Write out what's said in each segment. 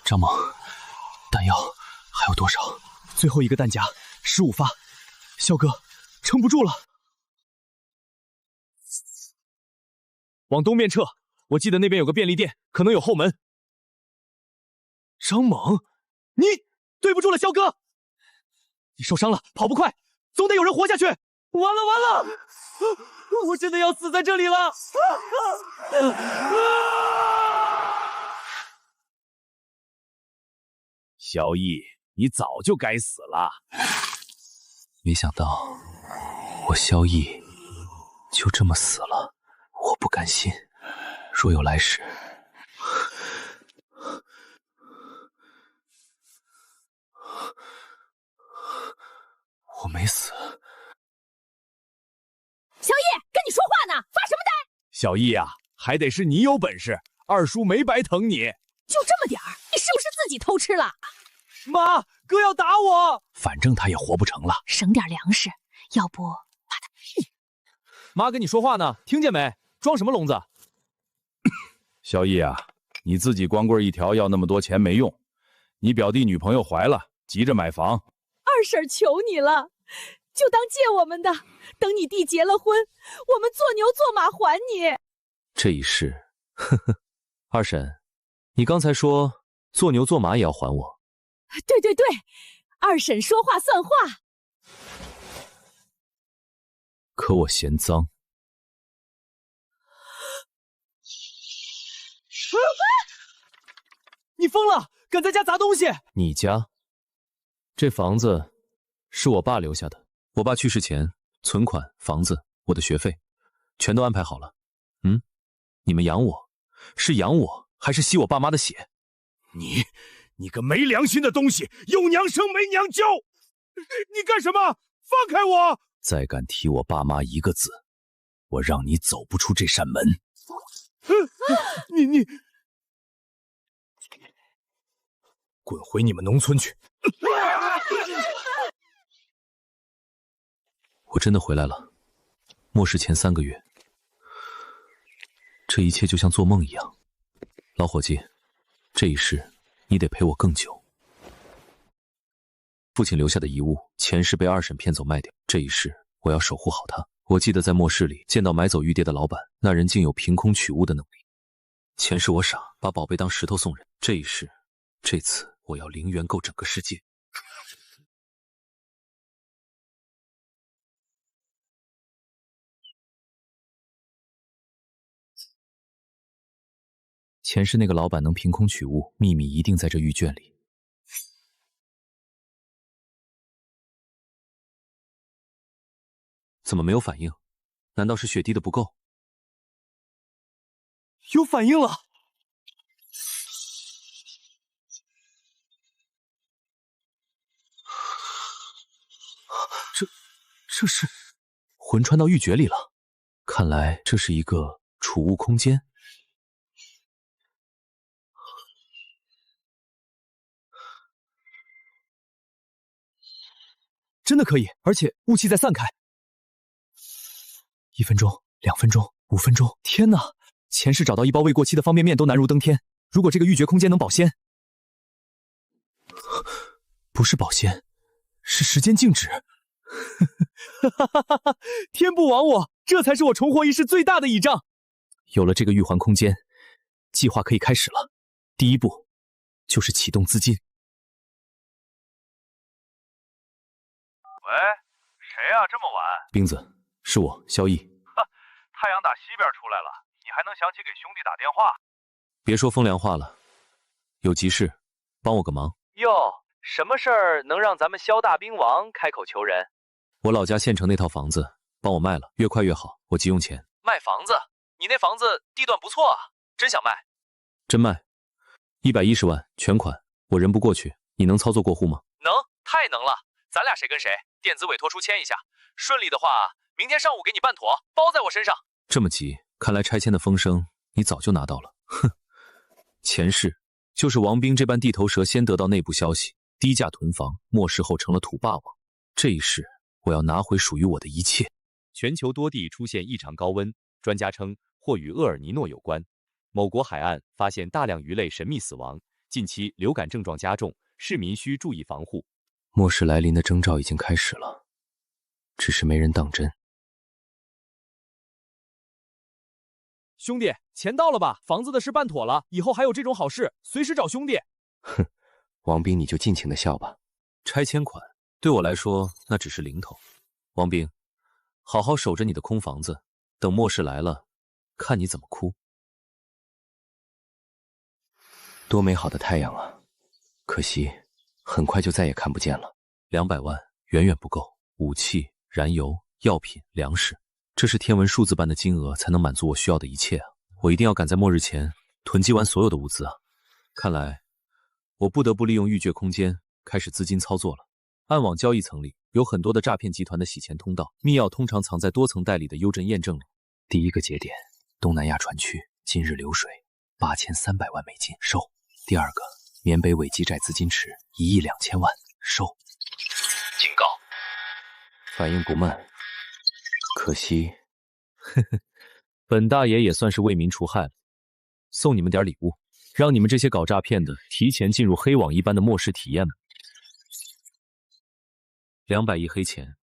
张猛，弹药还有多少？最后一个弹夹15发，萧哥，撑不住了。往东面撤，我记得那边有个便利店，可能有后门。张猛，你对不住了，萧哥，你受伤了，跑不快，总得有人活下去。完了完了，我真的要死在这里了！萧逸，你早就该死了。没想到我萧逸就这么死了，我不甘心。若有来世，我没死。小野，跟你说话呢，发什么呆？小逸啊，还得是你有本事，二叔没白疼你。就这么点儿，你是不是自己偷吃了？妈，哥要打我！反正他也活不成了，省点粮食，要不把他……妈跟你说话呢，听见没？装什么聋子？小逸啊，你自己光棍一条，要那么多钱没用。你表弟女朋友怀了，急着买房。二婶求你了，就当借我们的，等你弟结了婚，我们做牛做马还你。这一世，呵呵。二婶，你刚才说做牛做马也要还我？对对对，二婶说话算话。可我嫌脏。你疯了，敢在家砸东西！你家？这房子是我爸留下的，我爸去世前，存款、房子、我的学费，全都安排好了。你们养我，是养我，还是吸我爸妈的血？你个没良心的东西，有娘生没娘教！你干什么？放开我！再敢提我爸妈一个字，我让你走不出这扇门。你滚回你们农村去！我真的回来了。末世前3个月，这一切就像做梦一样。老伙计，这一世你得陪我更久。父亲留下的遗物，前世被二婶骗走卖掉，这一世我要守护好它。我记得在末世里见到买走玉蝶的老板，那人竟有凭空取物的能力。前世我傻，把宝贝当石头送人，这一世，这次我要零元购整个世界。前世那个老板能凭空取物，秘密一定在这玉卷里。怎么没有反应？难道是血滴的不够？有反应了！这是魂穿到玉珏里了，看来这是一个储物空间。真的可以，而且雾气在散开。1分钟、2分钟、5分钟，天哪！前世找到一包未过期的方便面都难如登天。如果这个玉珏空间能保鲜，不是保鲜，是时间静止。天不亡我，这才是我重活一世最大的倚仗。有了这个玉环空间，计划可以开始了。第一步就是启动资金。喂，谁呀？这么晚？冰子，是我，萧逸。太阳打西边出来了，你还能想起给兄弟打电话？别说风凉话了，有急事，帮我个忙。哟，什么事儿能让咱们萧大兵王开口求人？我老家县城那套房子，帮我卖了，越快越好，我急用钱。卖房子？你那房子地段不错啊，真想卖？真卖，110万全款，我人不过去，你能操作过户吗？能，太能了。咱俩谁跟谁，电子委托书签一下，顺利的话，明天上午给你办妥，包在我身上。这么急，看来拆迁的风声你早就拿到了。哼，前世就是王兵这般地头蛇先得到内部消息，低价囤房，末世后成了土霸王。这一世我要拿回属于我的一切。全球多地出现异常高温，专家称或与厄尔尼诺有关。某国海岸发现大量鱼类神秘死亡，近期流感症状加重，市民需注意防护。末世来临的征兆已经开始了，只是没人当真。兄弟，钱到了吧？房子的事办妥了，以后还有这种好事，随时找兄弟。哼，王兵，你就尽情的笑吧。拆迁款对我来说那只是零头。王兵，好好守着你的空房子，等末世来了，看你怎么哭。多美好的太阳啊！可惜，很快就再也看不见了。200万远远不够，武器、燃油、药品、粮食，这是天文数字般的金额，才能满足我需要的一切啊！我一定要赶在末日前囤积完所有的物资啊！看来，我不得不利用玉珏空间开始资金操作了。暗网交易层里有很多的诈骗集团的洗钱通道，密钥通常藏在多层代理的优阵验证里。第一个节点，东南亚船区，今日流水8300万美金，收。第二个，缅北伪基债资金池1亿2千万，收。警告，反应不慢，可惜，本大爷也算是为民除害了，送你们点礼物，让你们这些搞诈骗的提前进入黑网一般的末世体验吧。200亿黑钱，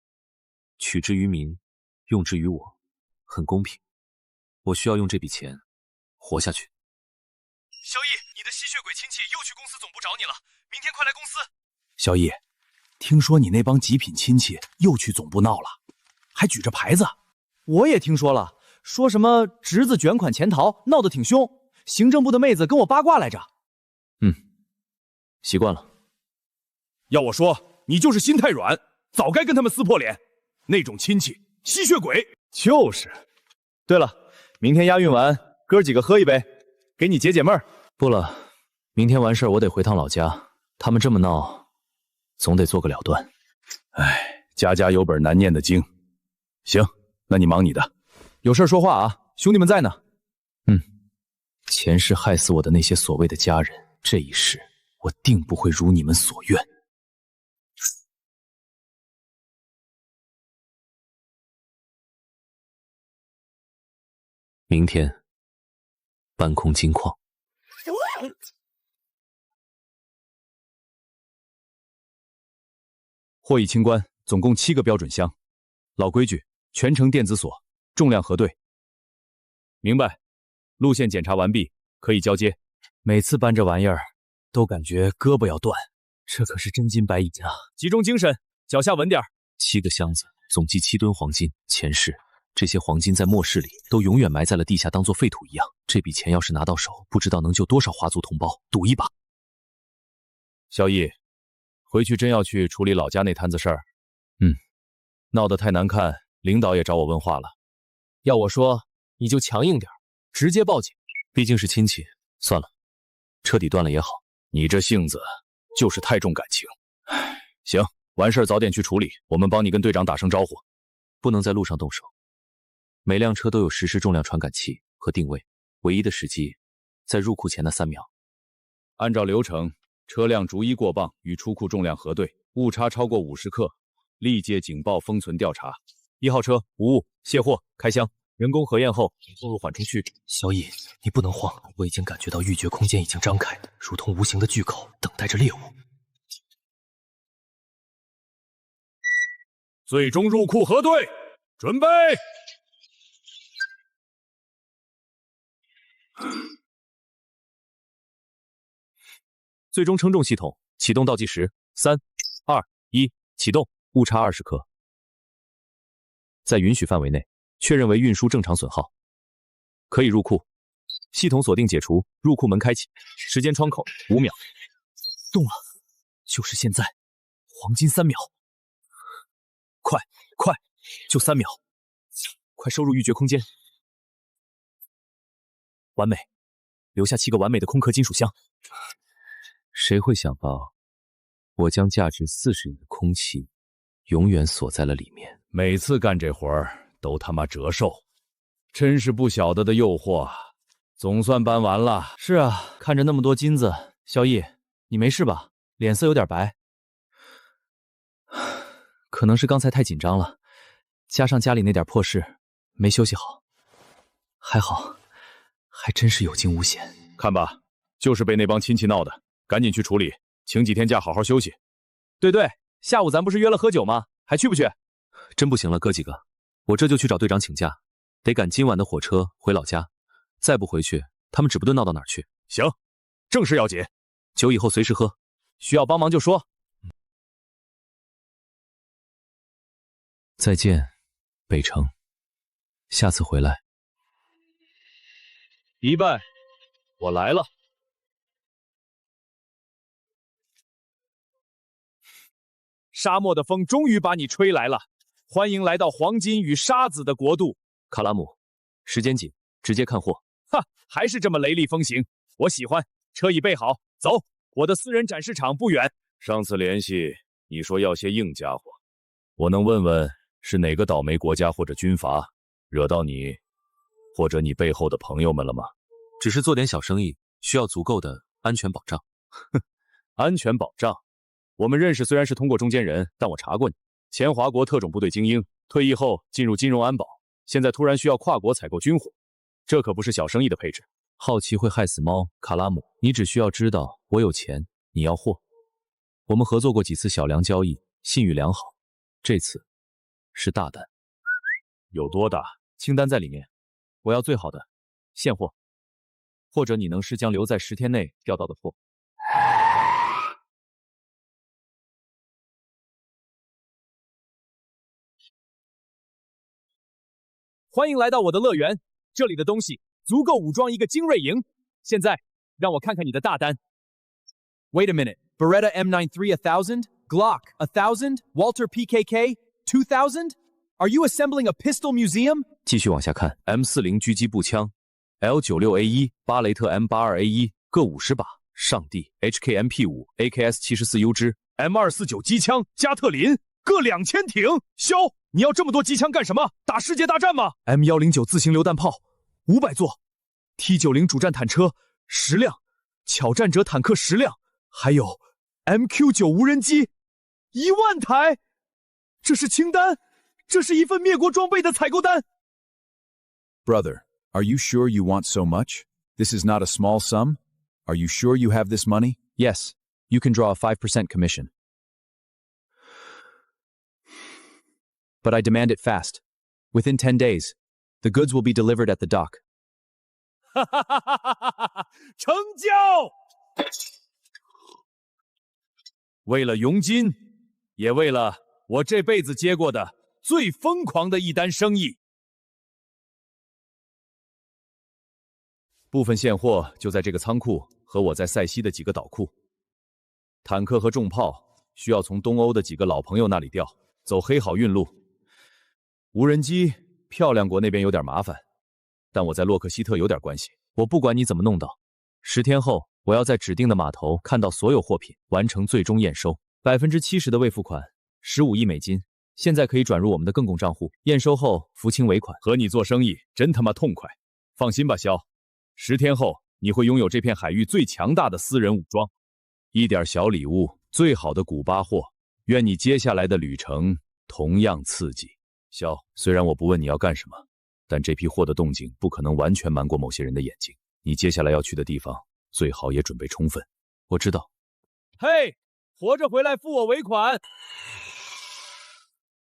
取之于民，用之于我，很公平。我需要用这笔钱活下去。小易，你的吸血鬼亲戚又去公司总部找你了，明天快来公司。小易，听说你那帮极品亲戚又去总部闹了，还举着牌子。我也听说了，说什么侄子卷款潜逃，闹得挺凶。行政部的妹子跟我八卦来着。习惯了。要我说，你就是心太软，早该跟他们撕破脸。那种亲戚，吸血鬼。就是。对了，明天押运完，哥几个喝一杯，给你解解闷儿。不了，明天完事儿我得回趟老家。他们这么闹，总得做个了断。哎，家家有本难念的经。行，那你忙你的，有事说话啊，兄弟们在呢。前世害死我的那些所谓的家人，这一世我定不会如你们所愿。明天，半空金矿。货已清关，总共7个标准箱。老规矩，全程电子锁，重量核对。明白。路线检查完毕，可以交接。每次搬这玩意儿，都感觉胳膊要断，这可是真金白银啊！集中精神，脚下稳点。7个箱子，总计7吨黄金。前世这些黄金在末世里都永远埋在了地下，当作废土一样。这笔钱要是拿到手，不知道能救多少华族同胞，赌一把。小易，回去真要去处理老家那摊子事儿。闹得太难看，领导也找我问话了。要我说，你就强硬点，直接报警。毕竟是亲戚，算了，彻底断了也好。你这性子就是太重感情。唉，行，完事儿早点去处理，我们帮你跟队长打声招呼。不能在路上动手。每辆车都有实时重量传感器和定位，唯一的时机在入库前的3秒。按照流程，车辆逐一过磅与出库重量核对，误差超过50克，立即警报封存调查。1号车无误，卸货开箱。人工核验后，送入缓冲区。小野，你不能慌，我已经感觉到玉珏空间已经张开，如同无形的巨口，等待着猎物。最终入库核对，准备。最终称重系统启动倒计时，3、2、1，启动。误差20克，在允许范围内。确认为运输正常损耗，可以入库。系统锁定解除，入库门开启，时间窗口5秒。动了，就是现在，黄金3秒，快，就3秒，快收入玉珏空间。完美，留下7个完美的空壳金属箱。谁会想到，我将价值40亿的空气永远锁在了里面。每次干这活儿都他妈折寿，真是不晓得的诱惑啊！总算搬完了。是啊，看着那么多金子，萧逸，你没事吧？脸色有点白。可能是刚才太紧张了，加上家里那点破事，没休息好。还好，还真是有惊无险。看吧，就是被那帮亲戚闹的，赶紧去处理，请几天假好好休息。对对，下午咱不是约了喝酒吗？还去不去？真不行了，哥几个，我这就去找队长请假，得赶今晚的火车回老家。再不回去，他们指不定闹到哪儿去。行，正事要紧，酒以后随时喝，需要帮忙就说。再见，北城，下次回来。一拜，我来了。沙漠的风终于把你吹来了，欢迎来到黄金与沙子的国度。卡拉姆，时间紧，直接看货。哈，还是这么雷厉风行，我喜欢。车已备好，走，我的私人展示场不远。上次联系你说要些硬家伙，我能问问是哪个倒霉国家或者军阀惹到你，或者你背后的朋友们了吗？只是做点小生意，需要足够的安全保障。哼，安全保障？我们认识虽然是通过中间人，但我查过你，前华国特种部队精英，退役后进入金融安保，现在突然需要跨国采购军火，这可不是小生意的配置。好奇会害死猫，卡拉姆，你只需要知道我有钱，你要货。我们合作过几次小量交易，信誉良好。这次是大单。有多大？清单在里面，我要最好的现货，或者你能是将留在10天内调到的货。欢迎来到我的乐园，这里的东西足够武装一个精锐营。现在让我看看你的大单。Wait a minute, Beretta M93 1000, Glock 1000, Walter PKK 2000? Are you assembling a pistol museum? 继续往下看 ，M40 狙击步枪 ，L96A1、巴雷特 M82A1 各50把，上帝 ，HKMP5、AKS74U 支 M249 机枪，加特林各2000挺。肖，你要这么多机枪干什么？打世界大战吗 ？M109 自行榴弹炮500座 ，T90 主战坦车10辆，挑战者坦克10辆，还有 MQ9 无人机10000台。这是清单，这是一份灭国装备的采购单。Brother, are you sure you want so much? This is not a small sum. Are you sure you have this money? Yes, you can draw a 5% commission. But I demand it fast. Within 10 days, the goods will be delivered at the dock. 哈哈哈哈哈哈！成交！为了佣金，也为了我这辈子接过的最疯狂的一单生意。部分现货就在这个仓库和我在塞西的几个岛库。坦克和重炮需要从东欧的几个老朋友那里调，走黑好运路。无人机，漂亮国那边有点麻烦，但我在洛克希特有点关系。我不管你怎么弄到，10天后我要在指定的码头看到所有货品，完成最终验收。70%的未付款，15亿美金，现在可以转入我们的更共账户。验收后付清尾款。和你做生意真他妈痛快！放心吧，肖，10天后你会拥有这片海域最强大的私人武装，一点小礼物，最好的古巴货。愿你接下来的旅程同样刺激。肖，虽然我不问你要干什么，但这批货的动静不可能完全瞒过某些人的眼睛。你接下来要去的地方，最好也准备充分。我知道。嘿，活着回来付我尾款。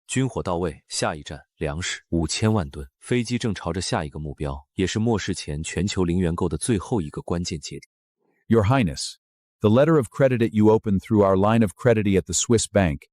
军火到位，下一站粮食5000万吨，飞机正朝着下一个目标，也是末世前全球零元购的最后一个关键节点。Your Highness, the letter of credit you opened through our line of credit at the Swiss bank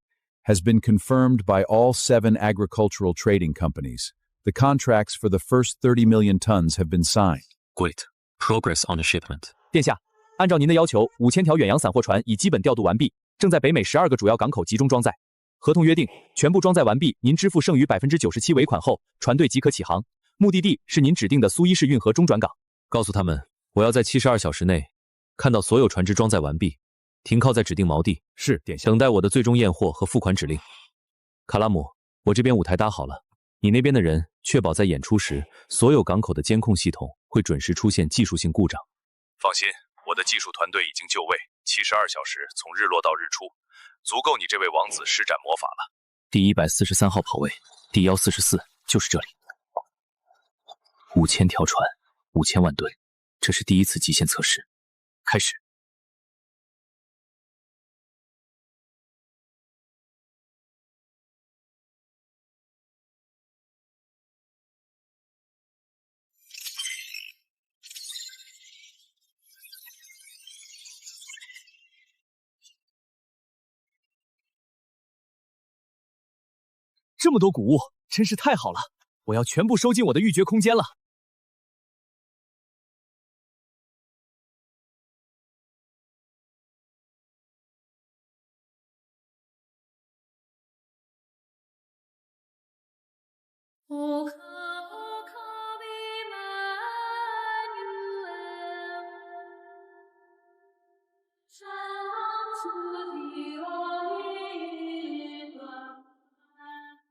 has been confirmed by all 7 agricultural trading companies. The contracts for the first 30 million tons have been signed. Great. Progress on the shipment. 殿下，按照您的要求，5000条远洋散货船已基本调度完毕，正在北美12个主要港口集中装载。合同约定，全部装载完毕，您支付剩余97%尾款后，船队即可起航。目的地是您指定的苏伊士运河中转港。告诉他们，我要在72小时内看到所有船只装载完毕，停靠在指定锚地。是，殿下。等待我的最终验货和付款指令。卡拉姆，我这边舞台搭好了，你那边的人确保在演出时，所有港口的监控系统会准时出现技术性故障。放心，我的技术团队已经就位，72小时从日落到日出，足够你这位王子施展魔法了。第143号跑位，第144就是这里。5000条船，5000万吨，这是第一次极限测试。开始。这么多谷物，真是太好了！我要全部收进我的玉珏空间了。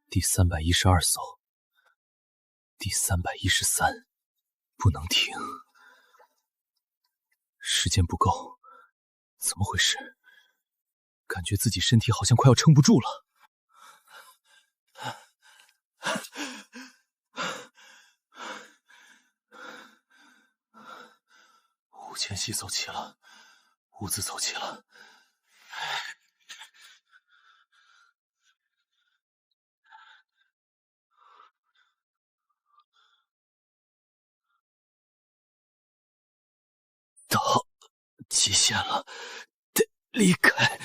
第312艘，第313，不能停。时间不够，怎么回事？感觉自己身体好像快要撑不住了。无间隙走齐了，屋子走齐了。到极限了，得离开。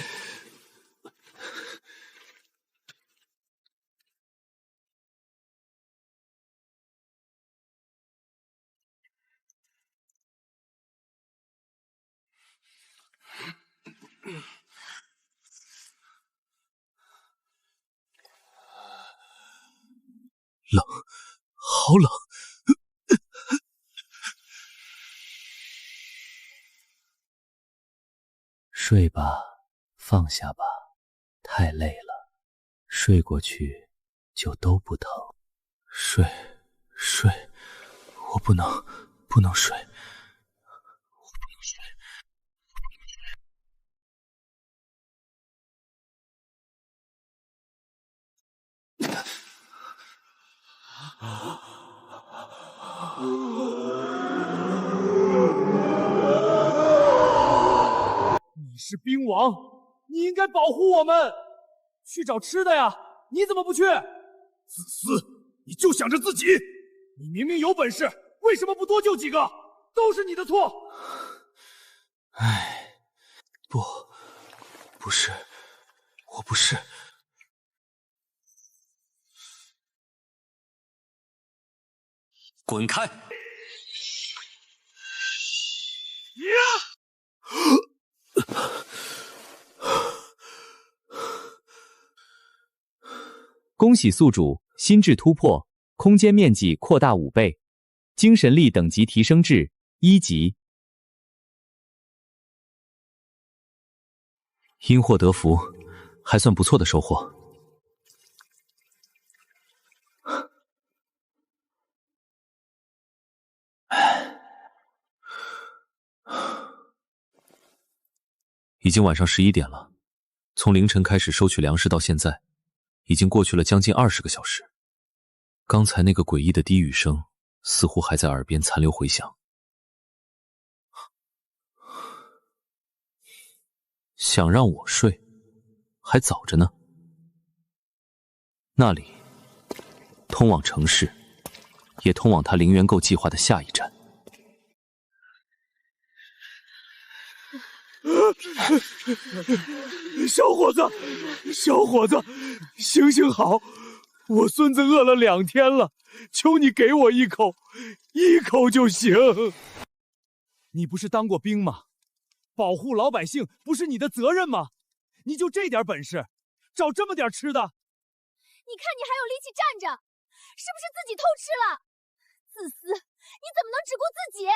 冷，好冷。睡吧，放下吧，太累了，睡过去就都不疼。睡，我不能睡，我不能睡。你是兵王，你应该保护我们，去找吃的呀！你怎么不去？自私，你就想着自己！你明明有本事，为什么不多救几个？都是你的错！唉，不是，我不是。滚开！恭喜宿主心智突破，空间面积扩大5倍，精神力等级提升至1级。因祸得福，还算不错的收获。已经晚上11点了，从凌晨开始收取粮食到现在，已经过去了将近20个小时。刚才那个诡异的低语声，似乎还在耳边残留回响。想让我睡，还早着呢。那里通往城市，也通往他陵园构计划的下一站。小伙子，行好，我孙子饿了2天了，求你给我一口就行。你不是当过兵吗？保护老百姓不是你的责任吗？你就这点本事，找这么点吃的？你看你还有力气站着，是不是自己偷吃了？自私，你怎么能只顾自己？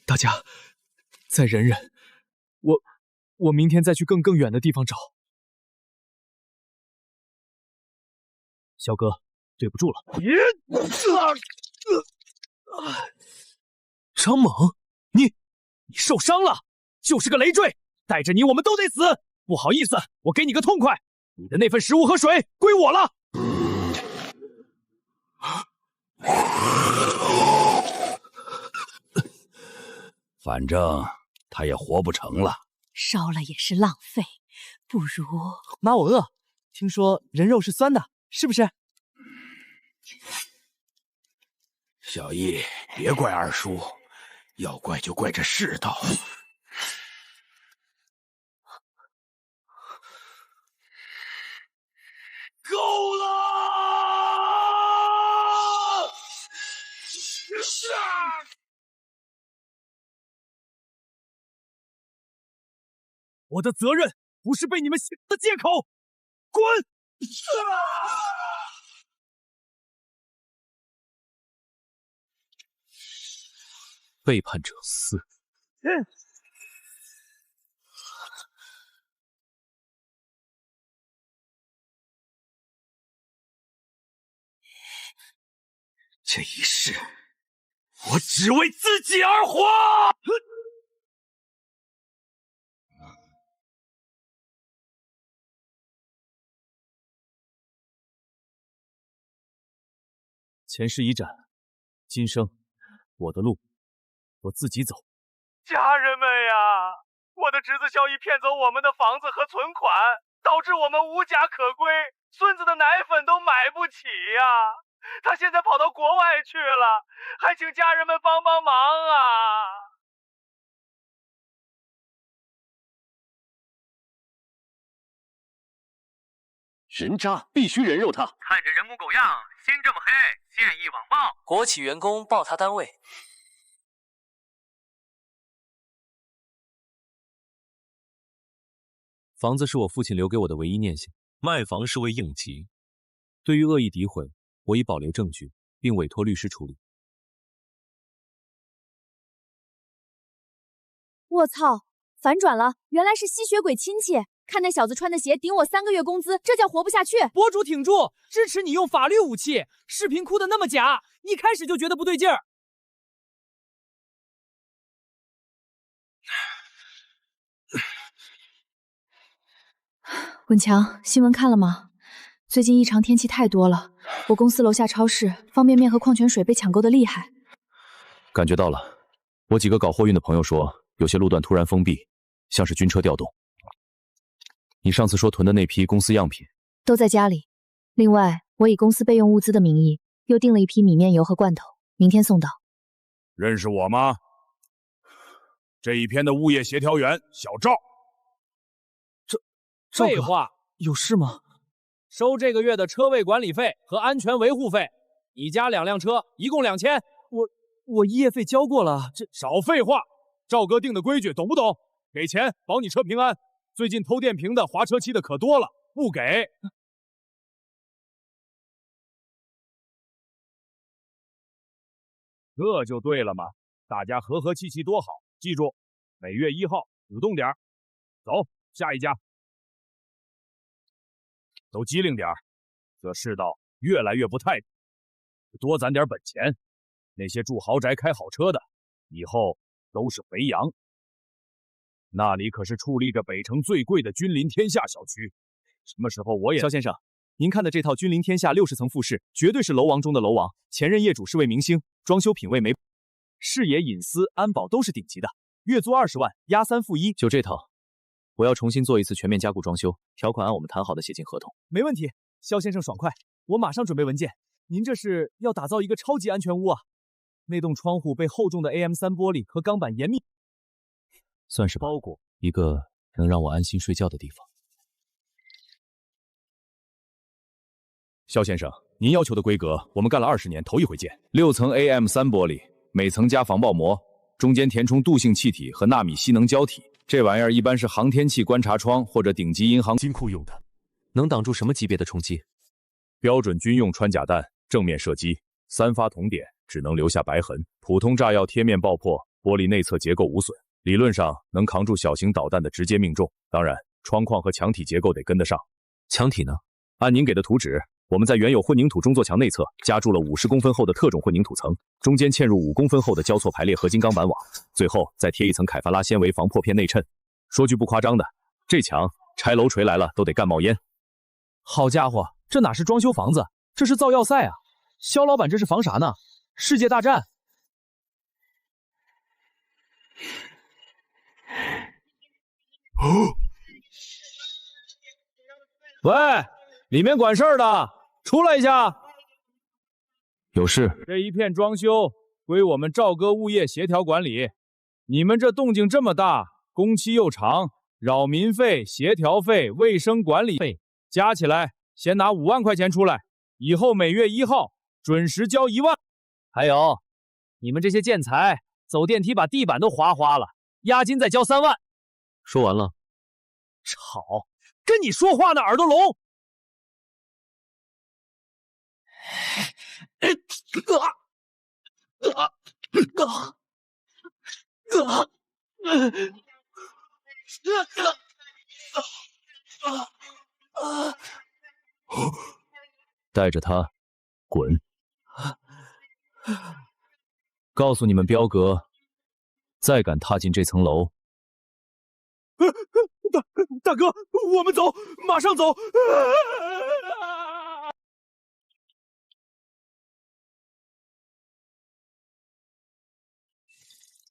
大家再忍忍，我明天再去更远的地方找。小哥，对不住了。张猛，你受伤了，就是个累赘，带着你我们都得死。不好意思，我给你个痛快，你的那份食物和水归我了。反正他也活不成了，烧了也是浪费，不如……妈，我饿，听说人肉是酸的，是不是？小易，别怪二叔，要怪就怪这世道。够了！我的责任不是被你们写的借口，滚！背叛者死。这一世，我只为自己而活。前世已斩，今生我的路我自己走。家人们呀，我的侄子萧逸骗走我们的房子和存款，导致我们无家可归，孙子的奶粉都买不起呀。他现在跑到国外去了，还请家人们帮帮忙啊！人渣，必须人肉他！看这人模狗样，心这么黑，见义网暴。国企员工爆他单位。房子是我父亲留给我的唯一念想，卖房是为应急。对于恶意诋毁，我已保留证据，并委托律师处理。我操，反转了，原来是吸血鬼亲戚。看那小子穿的鞋顶我3个月工资，这叫活不下去。博主挺住，支持你用法律武器。视频哭的那么假，一开始就觉得不对劲儿。文强，新闻看了吗？最近异常天气太多了，我公司楼下超市方便面和矿泉水被抢购的厉害。感觉到了，我几个搞货运的朋友说，有些路段突然封闭，像是军车调动。你上次说囤的那批公司样品都在家里。另外，我以公司备用物资的名义，又订了一批米面油和罐头，明天送到。认识我吗？这一篇的物业协调员小赵。废话，有事吗？收这个月的车位管理费和安全维护费，你家2辆车，一共2000。我业费交过了，这少废话，赵哥定的规矩懂不懂？给钱保你车平安。最近偷电瓶的、划车漆的可多了，不给。这就对了嘛，大家和和气气多好。记住，每月1号主动点儿。走，下一家。都机灵点儿，这世道越来越不太平，多攒点本钱。那些住豪宅、开好车的，以后都是肥羊。那里可是矗立着北城最贵的君临天下小区，什么时候我也……肖先生，您看的这套君临天下60层复式，绝对是楼王中的楼王。前任业主是位明星，装修品味没，视野、隐私、安保都是顶级的，月租20万，押3付1，就这套。我要重新做一次全面加固装修，条款按我们谈好的写进合同。没问题，肖先生爽快，我马上准备文件。您这是要打造一个超级安全屋啊？那栋窗户被厚重的 AM3玻璃和钢板严密算是包裹，一个能让我安心睡觉的地方。肖先生，您要求的规格，我们干了20年，头一回见。6层 AM3玻璃，每层加防爆膜，中间填充镀性气体和纳米吸能胶体。这玩意儿一般是航天器观察窗或者顶级银行金库用的，能挡住什么级别的冲击？标准军用穿甲弹，正面射击，3发铜点，只能留下白痕。普通炸药贴面爆破，玻璃内侧结构无损，理论上能扛住小型导弹的直接命中。当然，窗框和墙体结构得跟得上。墙体呢？按您给的图纸，我们在原有混凝土中座墙内侧加筑了50公分厚的特种混凝土层，中间嵌入5公分厚的交错排列合金钢板网，最后再贴一层凯法拉纤维防破片内衬。说句不夸张的，这墙拆楼锤来了都得干冒烟。好家伙，这哪是装修房子，这是造要塞啊！肖老板这是防啥呢？世界大战？喂，里面管事儿的，出来一下。有事。这一片装修归我们赵哥物业协调管理。你们这动静这么大，工期又长，扰民费、协调费、卫生管理费加起来，先拿5万块钱出来，以后每月1号准时交1万。还有，你们这些建材，走电梯把地板都划花了，押金再交3万。说完了。吵，跟你说话呢，耳朵聋。带着他滚！告诉你们彪哥，再敢踏进这层楼，大哥，我们走，马上走。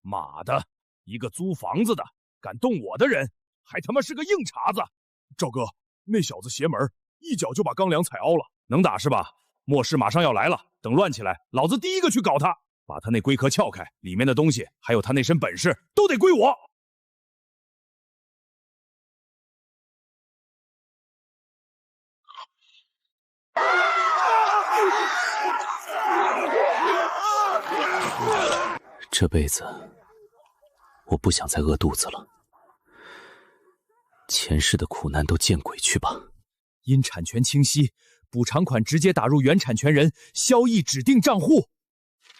妈的，一个租房子的敢动我的人，还他妈是个硬茬子！赵哥，那小子邪门，一脚就把钢梁踩凹了，能打是吧？末世马上要来了，等乱起来，老子第一个去搞他，把他那龟壳撬开，里面的东西还有他那身本事都得归我。这辈子我不想再饿肚子了，前世的苦难都见鬼去吧！因产权清晰，补偿款直接打入原产权人萧毅指定账户。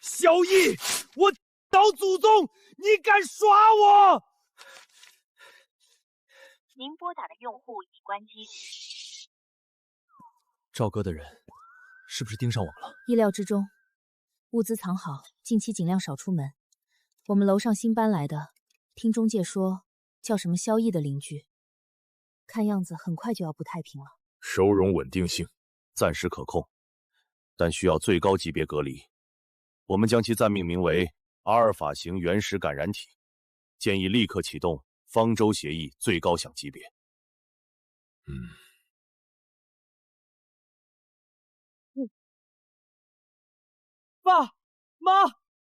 萧毅，我老祖宗，你敢耍我？您拨打的用户已关机。赵哥的人是不是盯上我们了？意料之中，物资藏好，近期尽量少出门。我们楼上新搬来的，听中介说叫什么萧毅的邻居，看样子很快就要不太平了。收容稳定性暂时可控，但需要最高级别隔离。我们将其暂命名为阿尔法型原始感染体，建议立刻启动方舟协议最高响级别。爸妈，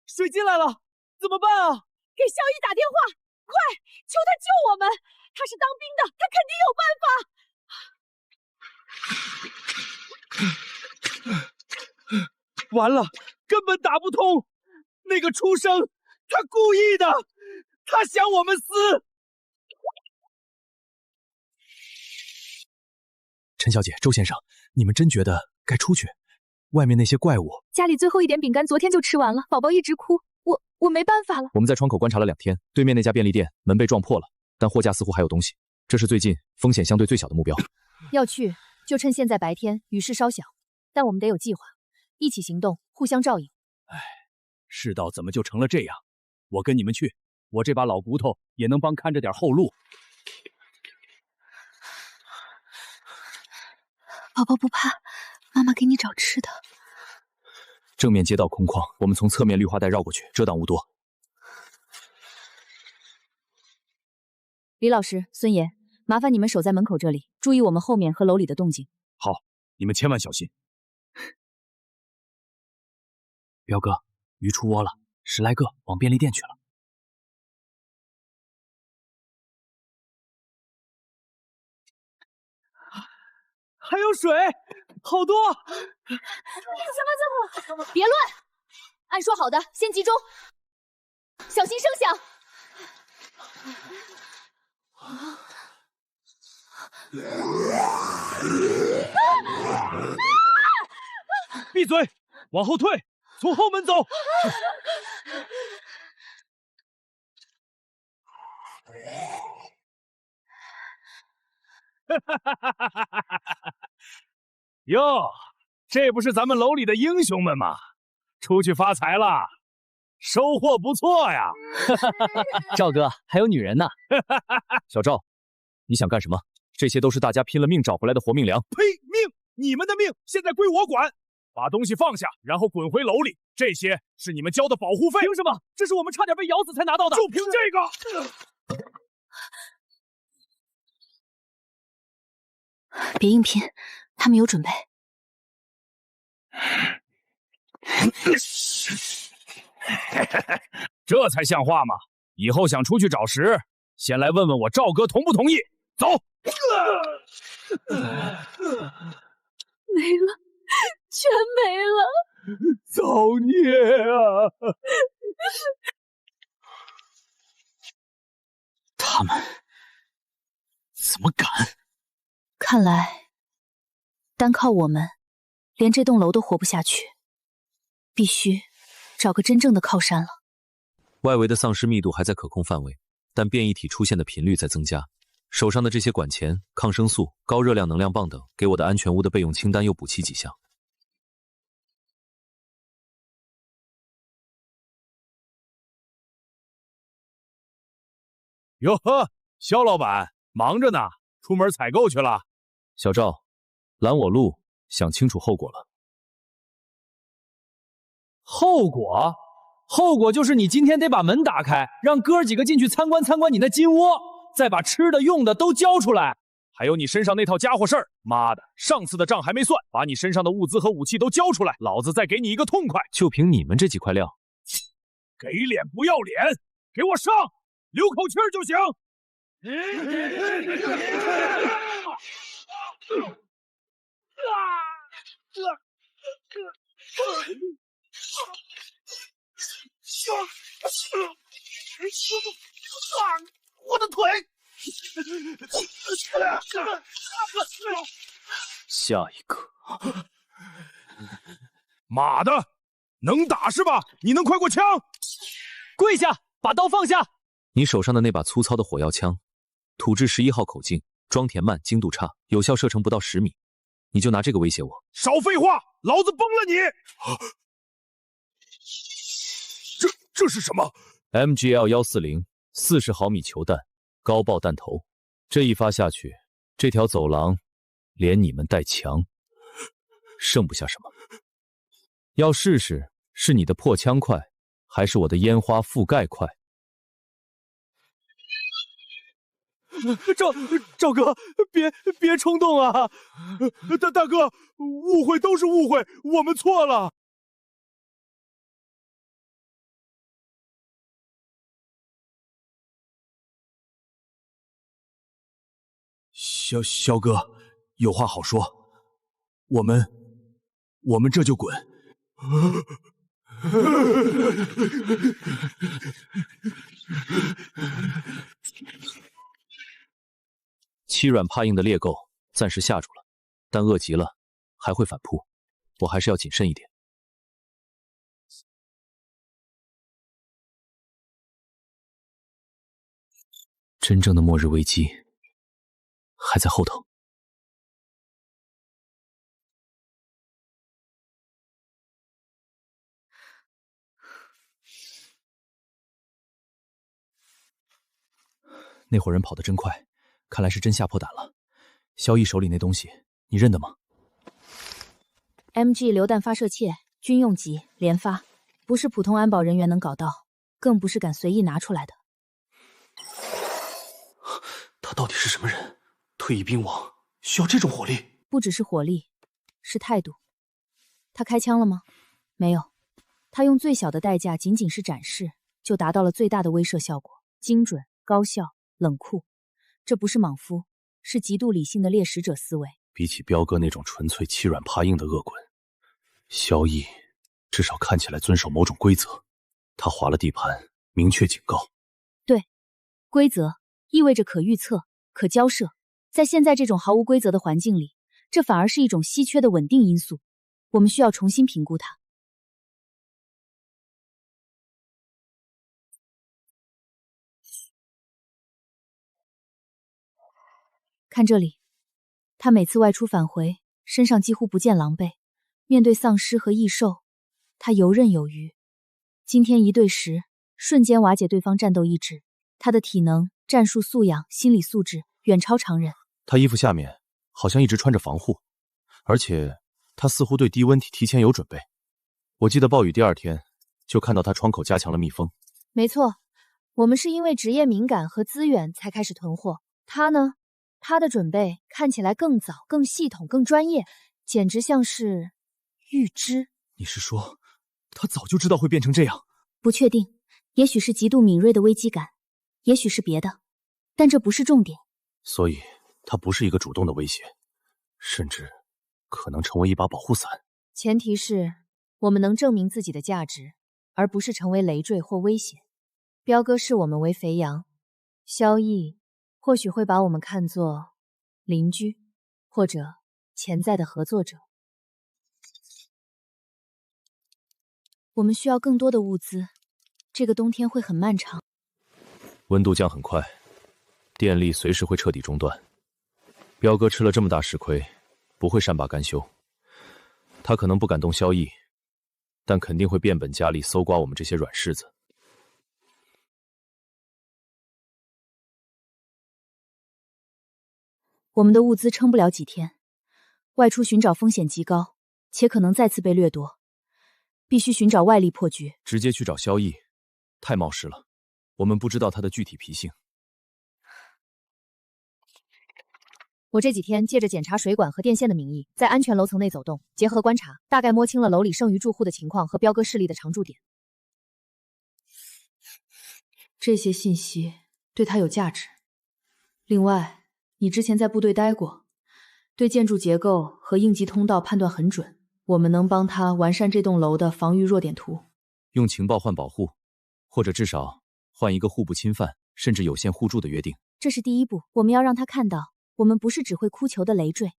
水进来了，怎么办啊？给萧毅打电话，快，求他救我们！他是当兵的，他肯定有办法。完了，根本打不通。那个畜生，他故意的，他想我们死。陈小姐，周先生，你们真觉得该出去？外面那些怪物，家里最后一点饼干昨天就吃完了，宝宝一直哭，我没办法了。我们在窗口观察了2天，对面那家便利店门被撞破了，但货架似乎还有东西。这是最近风险相对最小的目标。要去就趁现在白天，雨势稍小，但我们得有计划，一起行动，互相照应。哎，世道怎么就成了这样？我跟你们去，我这把老骨头也能帮看着点后路。宝宝不怕，妈妈给你找吃的。正面街道空旷，我们从侧面绿化带绕过去，遮挡物多。李老师、孙爷，麻烦你们守在门口这里，注意我们后面和楼里的动静。好，你们千万小心。彪哥，鱼出窝了，10来个往便利店去了。还有水，好多！怎么？别乱！按说好的，先集中，小心声响。闭嘴！往后退，从后门走。哟，这不是咱们楼里的英雄们吗？出去发财了，收获不错呀！赵哥，还有女人呢。小赵，你想干什么？这些都是大家拼了命找回来的活命粮。呸！命！你们的命现在归我管！把东西放下，然后滚回楼里。这些是你们交的保护费。凭什么？这是我们差点被咬死才拿到的。就凭这个！别硬拼，他们有准备。这才像话嘛！以后想出去找食，先来问问我赵哥同不同意。走。没了，全没了！造孽啊！他们怎么敢？看来单靠我们，连这栋楼都活不下去，必须找个真正的靠山了。外围的丧尸密度还在可控范围，但变异体出现的频率在增加。手上的这些管钳、抗生素、高热量能量棒等，给我的安全屋的备用清单又补齐几项。哟呵，肖老板忙着呢，出门采购去了。小赵，拦我路，想清楚后果了。后果？后果就是你今天得把门打开，让哥几个进去参观参观你那金窝，再把吃的用的都交出来。还有你身上那套家伙事儿，妈的，上次的账还没算，把你身上的物资和武器都交出来，老子再给你一个痛快。就凭你们这几块料，给脸不要脸，给我上！留口气儿就行。我的腿！下一个，妈的，能打是吧？你能快过枪？跪下，把刀放下。你手上的那把粗糙的火药枪，土制11号口径，装填慢，精度差，有效射程不到10米。你就拿这个威胁我？少废话，老子崩了你！这是什么 ？MGL 140 40毫米球弹，高爆弹头。这一发下去，这条走廊连你们带墙，剩不下什么。要试试是你的破枪快，还是我的烟花覆盖快？赵哥，别冲动啊！大哥，误会都是误会，我们错了。肖哥，有话好说，我们这就滚。欺软怕硬的猎狗暂时吓住了，但饿极了还会反扑，我还是要谨慎一点。真正的末日危机还在后头。那伙人跑得真快，看来是真吓破胆了。萧逸手里那东西，你认得吗 ？MG 榴弹发射器，军用级，连发，不是普通安保人员能搞到，更不是敢随意拿出来的。他到底是什么人？退役兵王需要这种火力？不只是火力，是态度。他开枪了吗？没有，他用最小的代价，仅仅是展示，就达到了最大的威慑效果，精准、高效、冷酷。这不是莽夫，是极度理性的猎食者思维。比起彪哥那种纯粹欺软怕硬的恶棍，萧逸至少看起来遵守某种规则。他划了地盘，明确警告。对，规则意味着可预测、可交涉。在现在这种毫无规则的环境里，这反而是一种稀缺的稳定因素。我们需要重新评估它。看这里，他每次外出返回，身上几乎不见狼狈。面对丧尸和异兽，他游刃有余。今天一对时，瞬间瓦解对方战斗意志。他的体能、战术素养、心理素质远超常人。他衣服下面好像一直穿着防护，而且他似乎对低温体提前有准备。我记得暴雨第2天就看到他窗口加强了密封。没错，我们是因为职业敏感和资源才开始囤货。他呢？他的准备看起来更早、更系统、更专业，简直像是预知。你是说，他早就知道会变成这样？不确定，也许是极度敏锐的危机感，也许是别的，但这不是重点。所以，它不是一个主动的威胁，甚至可能成为一把保护伞。前提是我们能证明自己的价值，而不是成为累赘或威胁。彪哥视我们为肥羊，萧逸或许会把我们看作邻居，或者潜在的合作者。我们需要更多的物资，这个冬天会很漫长。温度降很快，电力随时会彻底中断。彪哥吃了这么大吃亏，不会善罢甘休。他可能不敢动萧逸，但肯定会变本加厉搜刮我们这些软柿子。我们的物资撑不了几天，外出寻找风险极高，且可能再次被掠夺，必须寻找外力破局。直接去找萧逸，太冒失了。我们不知道他的具体脾性。我这几天借着检查水管和电线的名义，在安全楼层内走动，结合观察，大概摸清了楼里剩余住户的情况和彪哥势力的常驻点。这些信息对他有价值。另外，你之前在部队待过，对建筑结构和应急通道判断很准，我们能帮他完善这栋楼的防御弱点图。用情报换保护，或者至少换一个互不侵犯，甚至有限互助的约定。这是第一步，我们要让他看到，我们不是只会哭求的累赘，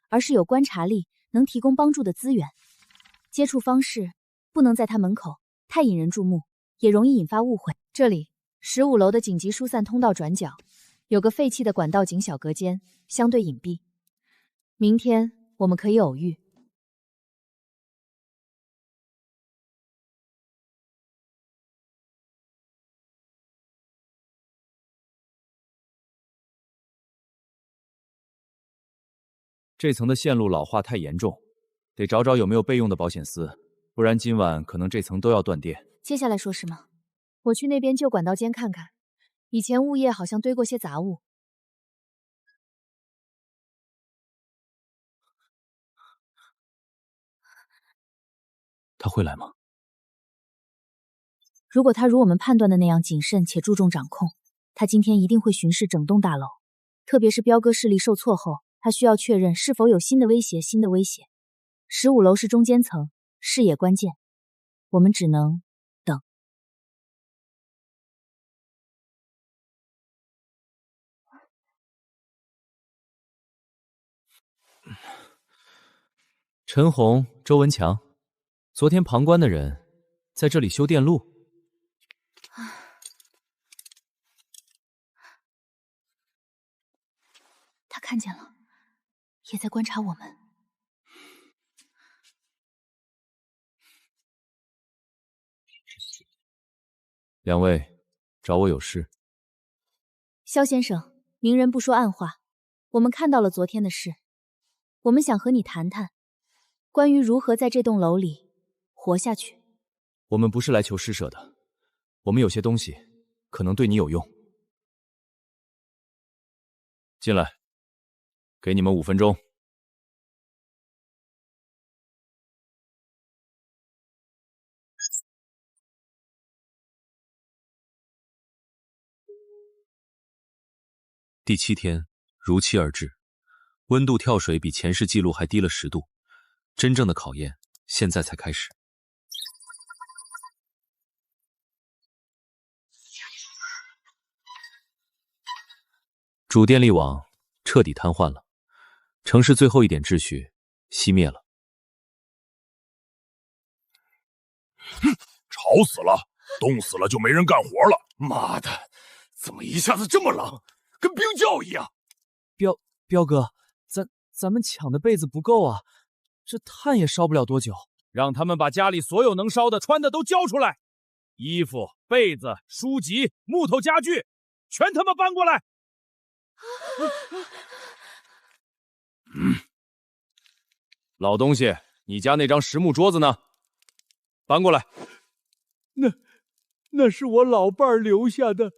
而是有观察力，能提供帮助的资源。接触方式不能在他门口，太引人注目，也容易引发误会。这里15楼的紧急疏散通道转角，有个废弃的管道井小隔间，相对隐蔽。明天我们可以偶遇。这层的线路老化太严重，得找找有没有备用的保险丝，不然今晚可能这层都要断电。接下来说什么？我去那边旧管道间看看，以前物业好像堆过些杂物。他会来吗？如果他如我们判断的那样谨慎且注重掌控，他今天一定会巡视整栋大楼，特别是彪哥势力受挫后，他需要确认是否有新的威胁。15楼是中间层，视野关键，我们只能等。陈红、周文强，昨天旁观的人在这里修电路。他看见了，也在观察我们。两位，找我有事。萧先生，明人不说暗话，我们看到了昨天的事，我们想和你谈谈，关于如何在这栋楼里活下去。我们不是来求施舍的，我们有些东西可能对你有用。进来，给你们5分钟。第7天如期而至，温度跳水比前世记录还低了10度，真正的考验现在才开始。主电力网彻底瘫痪了，城市最后一点秩序熄灭了。吵死了，冻死了就没人干活了。妈的，怎么一下子这么冷，跟冰窖一样？彪哥，咱们抢的被子不够啊，这炭也烧不了多久。让他们把家里所有能烧的、穿的都交出来，衣服、被子、书籍、木头家具，全他妈搬过来！老东西，你家那张实木桌子呢？搬过来。那是我老伴儿留下的，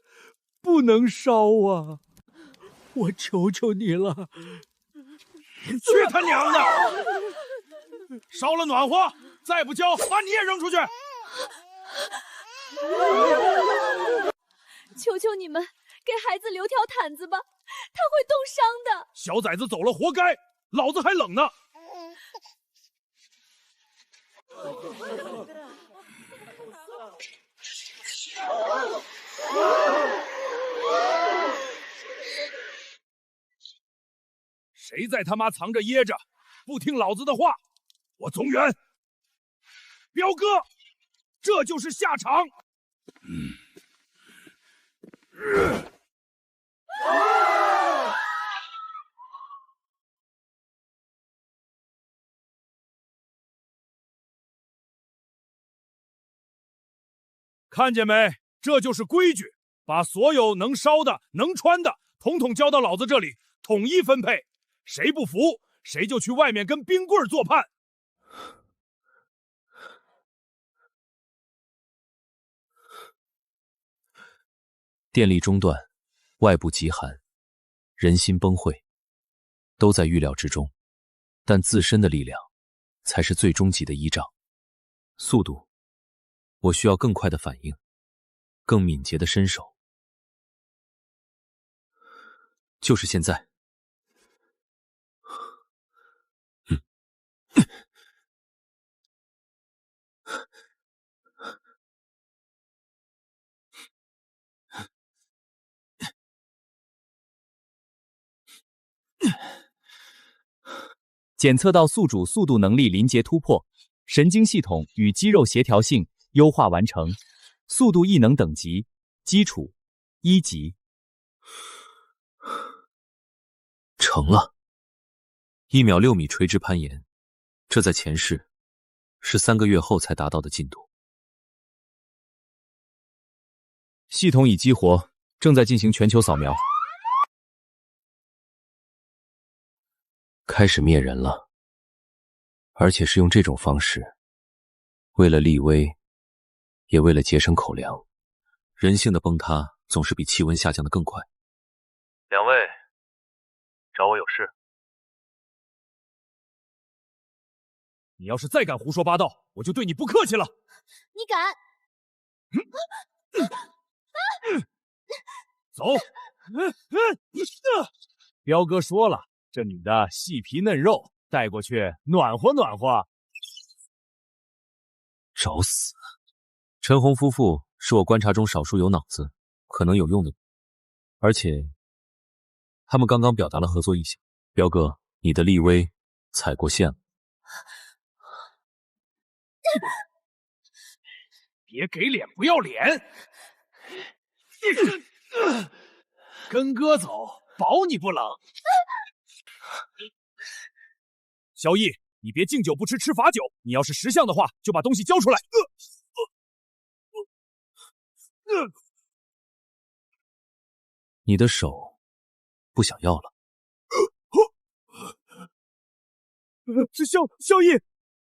不能烧啊！我求求你了。去他娘的！烧了暖和，再不交，把你也扔出去！求求你们，给孩子留条毯子吧，他会冻伤的。小崽子走了，活该，老子还冷呢。谁在他妈藏着掖着，不听老子的话，我宗元，彪哥，这就是下场。看见没？这就是规矩，把所有能烧的、能穿的，统统交到老子这里，统一分配。谁不服，谁就去外面跟冰棍做伴。电力中断，外部极寒，人心崩溃，都在预料之中。但自身的力量才是最终极的依仗。速度，我需要更快的反应，更敏捷的身手。就是现在。检测到宿主速度能力临界突破，神经系统与肌肉协调性优化完成，速度异能等级基础1级。成了，1秒6米垂直攀岩，这在前世是3个月后才达到的进度。系统已激活，正在进行全球扫描。开始灭人了，而且是用这种方式，为了立威，也为了节省口粮。人性的崩塌总是比气温下降的更快。两位，找我有事？你要是再敢胡说八道，我就对你不客气了。你敢？走。彪哥说了，这女的细皮嫩肉，带过去暖和暖和。找死！陈红夫妇是我观察中少数有脑子、可能有用的人，而且他们刚刚表达了合作意向。彪哥，你的立威踩过线了。别给脸不要脸！跟哥走，保你不冷。萧逸，你别敬酒不吃吃罚酒，你要是识相的话，就把东西交出来。你的手不想要了。是萧逸，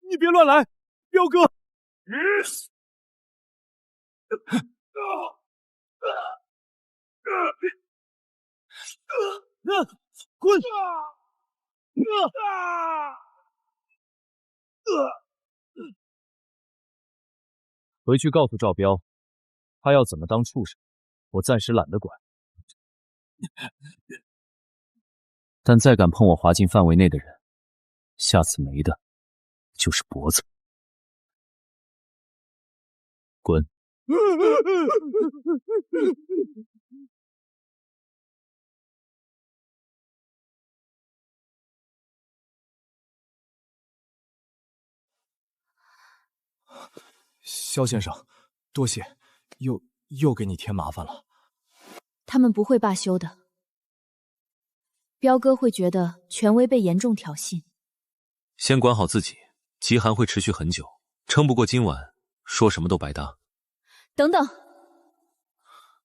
你别乱来，彪哥。滚！回去告诉赵彪，他要怎么当畜生，我暂时懒得管。但再敢碰我滑进范围内的人，下次没的就是脖子。滚！萧先生，多谢，又给你添麻烦了。他们不会罢休的。彪哥会觉得权威被严重挑衅。先管好自己，极寒会持续很久，撑不过今晚，说什么都白搭。等等，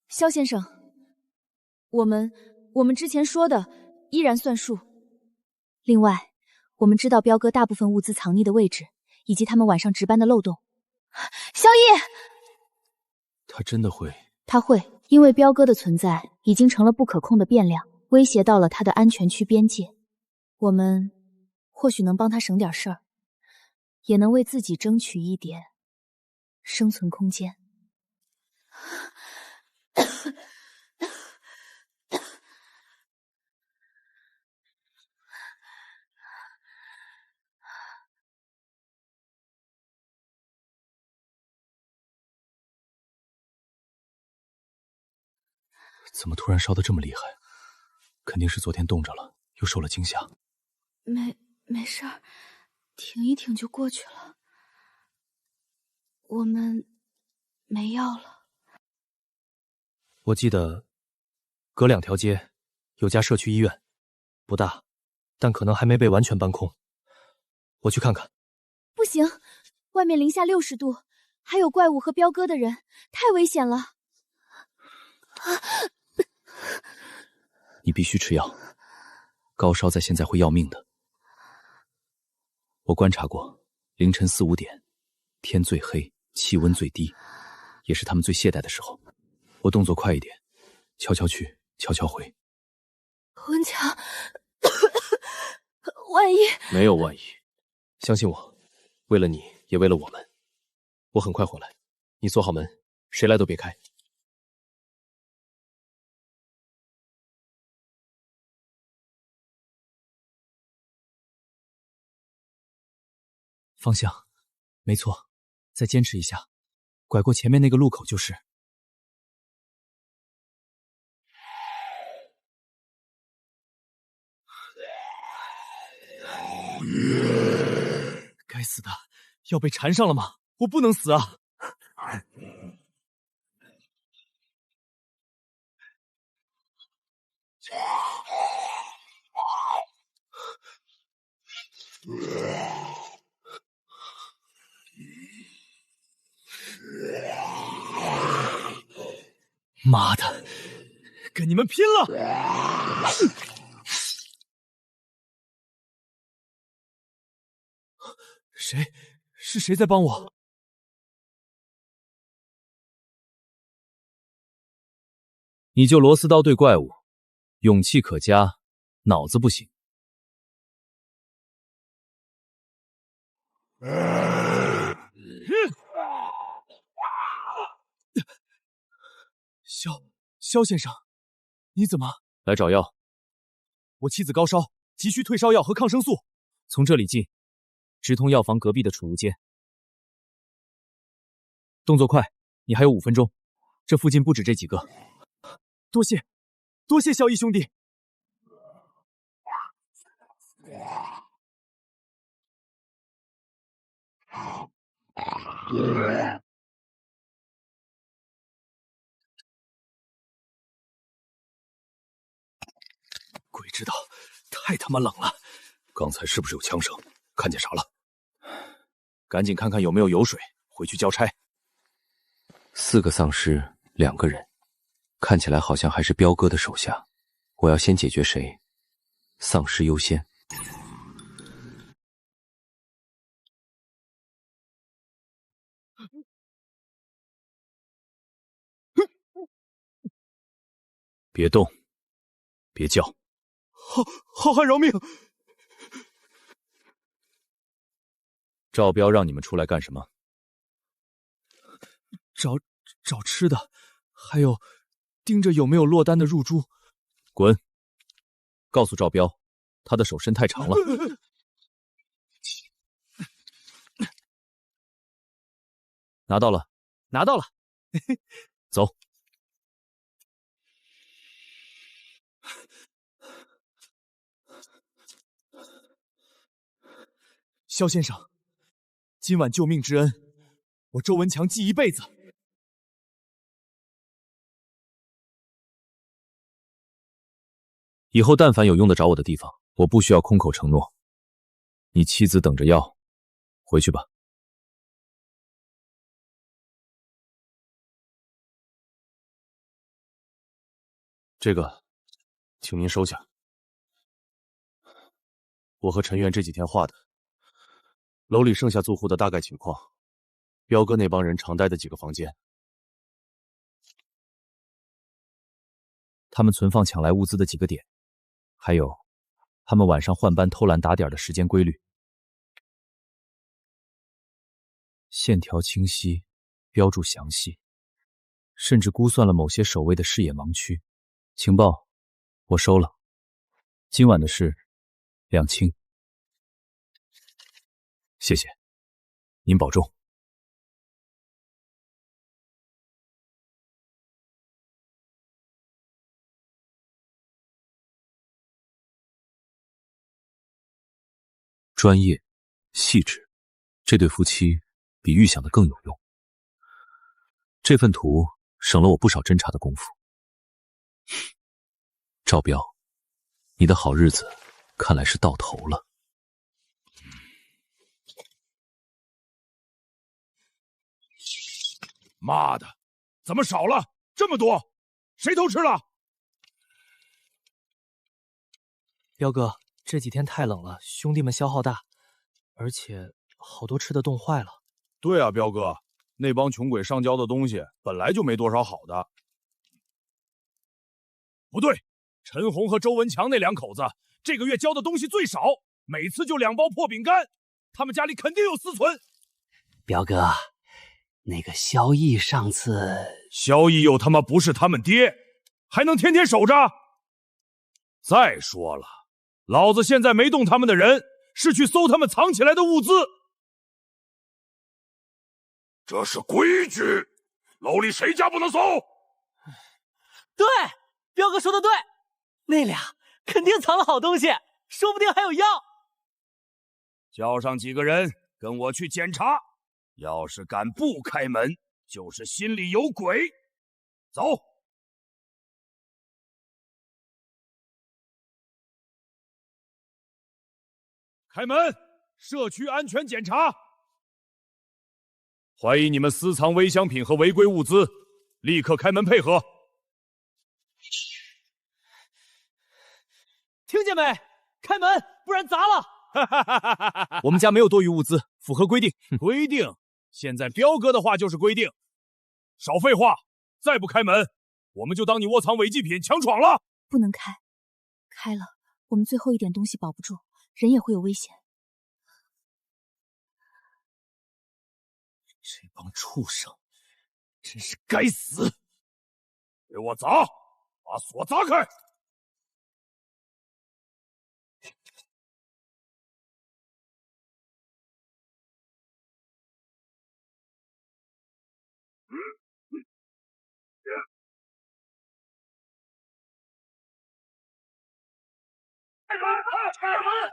萧先生，我们之前说的依然算数。另外，我们知道彪哥大部分物资藏匿的位置，以及他们晚上值班的漏洞。萧逸，他真的会？他会，因为彪哥的存在已经成了不可控的变量，威胁到了他的安全区边界。我们或许能帮他省点事儿，也能为自己争取一点生存空间。怎么突然烧得这么厉害？肯定是昨天冻着了，又受了惊吓。没事儿，挺一挺就过去了。我们没药了。我记得隔2条街有家社区医院，不大，但可能还没被完全搬空。我去看看。不行，外面零下60度，还有怪物和彪哥的人，太危险了。你必须吃药，高烧在现在会要命的。我观察过，凌晨4、5点，天最黑，气温最低，也是他们最懈怠的时候。我动作快一点，悄悄去，悄悄回。文强，万一……没有万一，相信我，为了你，也为了我们，我很快回来。你锁好门，谁来都别开。方向，没错，再坚持一下，拐过前面那个路口就是。该死的，要被缠上了吗？我不能死啊！妈的，跟你们拼了！是谁在帮我？你就螺丝刀对怪物，勇气可嘉，脑子不行。萧先生，你怎么来找药？我妻子高烧，急需退烧药和抗生素。从这里进，直通药房隔壁的储物间。动作快，你还有5分钟。这附近不止这几个。多谢萧毅兄弟。鬼知道，太他妈冷了。刚才是不是有枪声？看见啥了？赶紧看看有没有油水，回去交差。4个丧尸，2个人，看起来好像还是彪哥的手下。我要先解决谁？丧尸优先。别动，别叫。好汉饶命！赵彪让你们出来干什么？找吃的，还有盯着有没有落单的入珠。滚！告诉赵彪，他的手伸太长了。拿到了，拿到了。走。萧先生，今晚救命之恩，我周文强记一辈子。以后但凡有用得着我的地方，我不需要空口承诺。你妻子等着药，回去吧。这个，请您收下。我和陈院这几天画的，楼里剩下租户的大概情况，彪哥那帮人常待的几个房间。他们存放抢来物资的几个点，还有他们晚上换班偷懒打点的时间规律。线条清晰，标注详细。甚至估算了某些守卫的视野盲区。情报我收了，今晚的事两清。谢谢，您保重。专业、细致，这对夫妻比预想的更有用。这份图省了我不少侦查的功夫。赵彪，你的好日子看来是到头了。妈的，怎么少了这么多？谁偷吃了？彪哥，这几天太冷了，兄弟们消耗大，而且好多吃的冻坏了。对啊，彪哥，那帮穷鬼上交的东西本来就没多少好的。不对，陈红和周文强那两口子这个月交的东西最少，每次就2包破饼干，他们家里肯定有私存。彪哥，那个萧毅上次……萧毅又他妈不是他们爹，还能天天守着？再说了，老子现在没动他们的人，是去搜他们藏起来的物资。这是规矩，楼里谁家不能搜？对，彪哥说的对，那俩肯定藏了好东西，说不定还有药。叫上几个人跟我去检查，要是敢不开门，就是心里有鬼。走。开门！社区安全检查。怀疑你们私藏危险品和违规物资，立刻开门配合。听见没？开门，不然砸了！我们家没有多余物资，符合规定。规定？现在彪哥的话就是规定。少废话，再不开门，我们就当你窝藏违禁品强闯了。不能开，开了我们最后一点东西保不住，人也会有危险。这帮畜生，真是该死！给我砸，把锁砸开！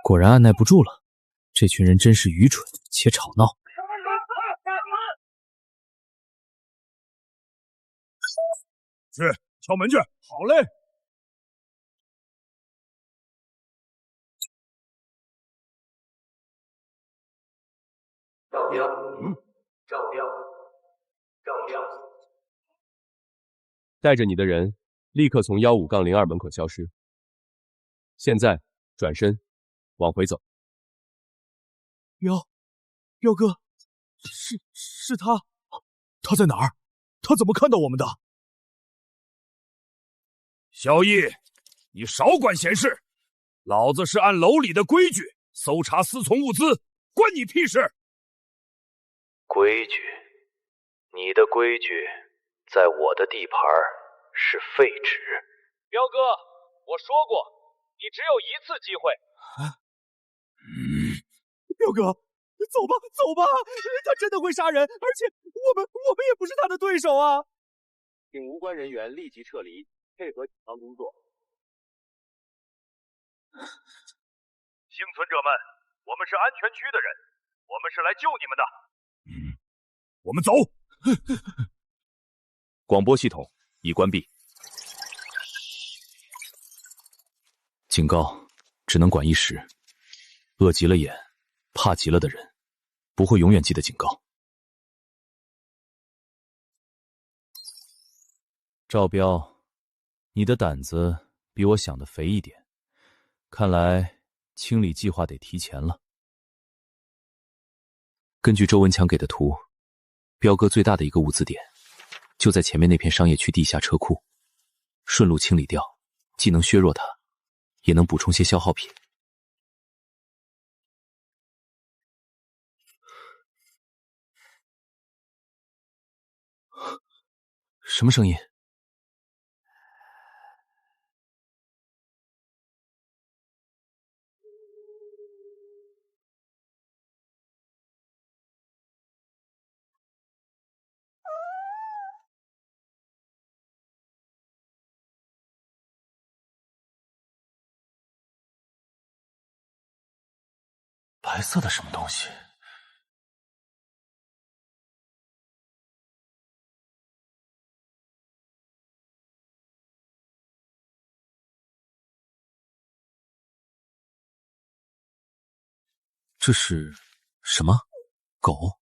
果然按耐不住了，这群人真是愚蠢且吵闹。去敲门去。好嘞。赵彪，赵彪，赵彪，带着你的人立刻从15-02门口消失。现在转身往回走。彪哥，是他，他在哪儿？他怎么看到我们的？萧毅，你少管闲事！老子是按楼里的规矩搜查私存物资，关你屁事！规矩，你的规矩在我的地盘是废纸。彪哥，我说过，你只有一次机会。彪哥，走吧，走吧，他真的会杀人，而且我们也不是他的对手啊！请无关人员立即撤离，配合警方工作。幸存者们，我们是安全区的人，我们是来救你们的。我们走。广播系统已关闭。警告，只能管一时。饿极了眼，怕极了的人，不会永远记得警告。赵彪，你的胆子比我想的肥一点，看来清理计划得提前了。根据周文强给的图，彪哥最大的一个物资点就在前面那片商业区地下车库，顺路清理掉，既能削弱它，也能补充些消耗品。什么声音？白色的什么东西？这是什么？狗？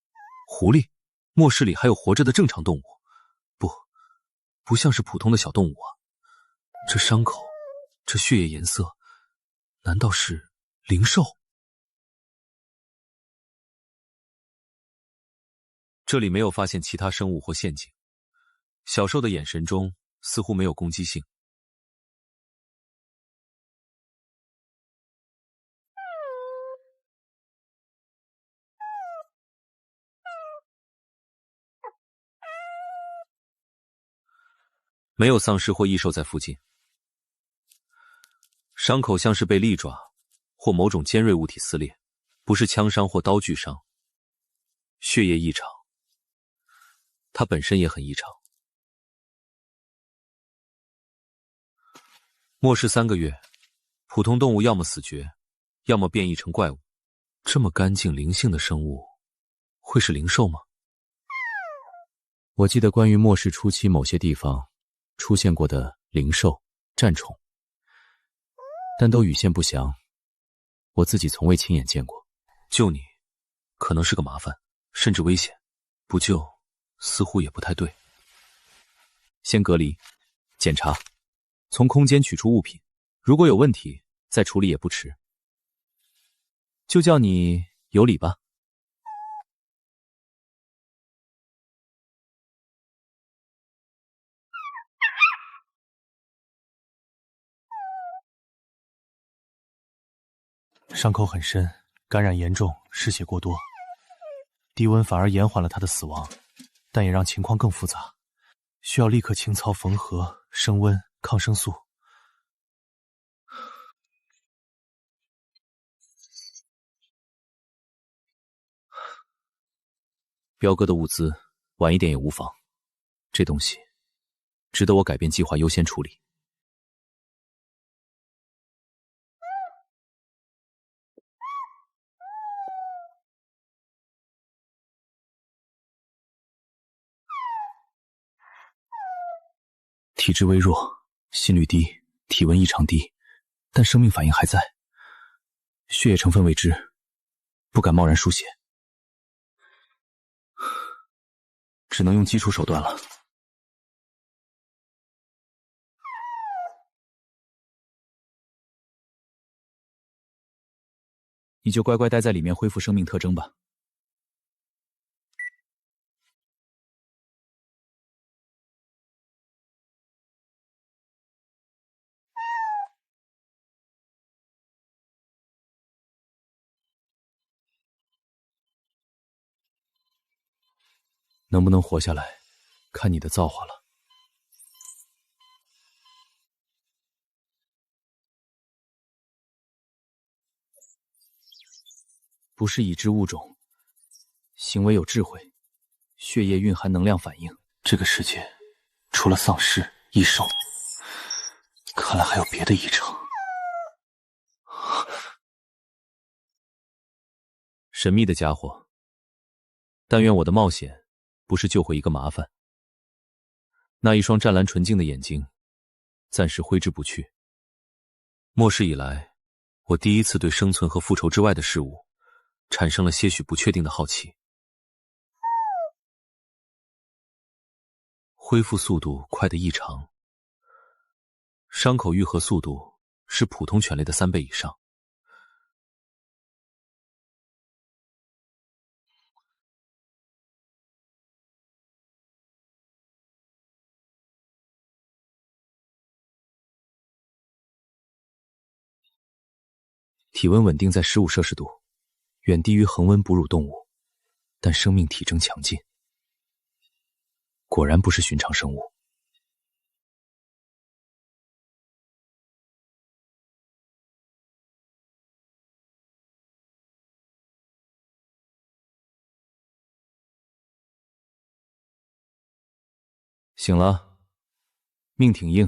狐狸？末世里还有活着的正常动物？不像是普通的小动物啊。这伤口，这血液颜色，难道是灵兽？这里没有发现其他生物或陷阱，小兽的眼神中似乎没有攻击性。没有丧尸或异兽在附近，伤口像是被利爪或某种尖锐物体撕裂，不是枪伤或刀具伤。血液异常，它本身也很异常。末世3个月，普通动物要么死绝，要么变异成怪物。这么干净灵性的生物，会是灵兽吗？我记得关于末世初期某些地方出现过的灵兽、战宠，但都语现不详，我自己从未亲眼见过。救你，可能是个麻烦，甚至危险；不救，似乎也不太对。先隔离、检查，从空间取出物品，如果有问题，再处理也不迟。就叫你有理吧。伤口很深，感染严重，失血过多。低温反而延缓了他的死亡，但也让情况更复杂，需要立刻清操缝合、升温、抗生素。彪哥的物资晚一点也无妨，这东西值得我改变计划，优先处理。体质微弱，心率低，体温异常低，但生命反应还在。血液成分未知，不敢贸然输血，只能用基础手段了。你就乖乖待在里面恢复生命特征吧。能不能活下来，看你的造化了。不是已知物种，行为有智慧，血液蕴含能量反应。这个世界除了丧尸、异兽，看来还有别的异常。神秘的家伙，但愿我的冒险不是救回一个麻烦。那一双湛蓝纯净的眼睛，暂时挥之不去。末世以来，我第一次对生存和复仇之外的事物产生了些许不确定的好奇。恢复速度快得异常，伤口愈合速度是普通犬类的3倍以上。体温稳定在15摄氏度，远低于恒温哺乳动物，但生命体征强劲。果然不是寻常生物。醒了，命挺硬。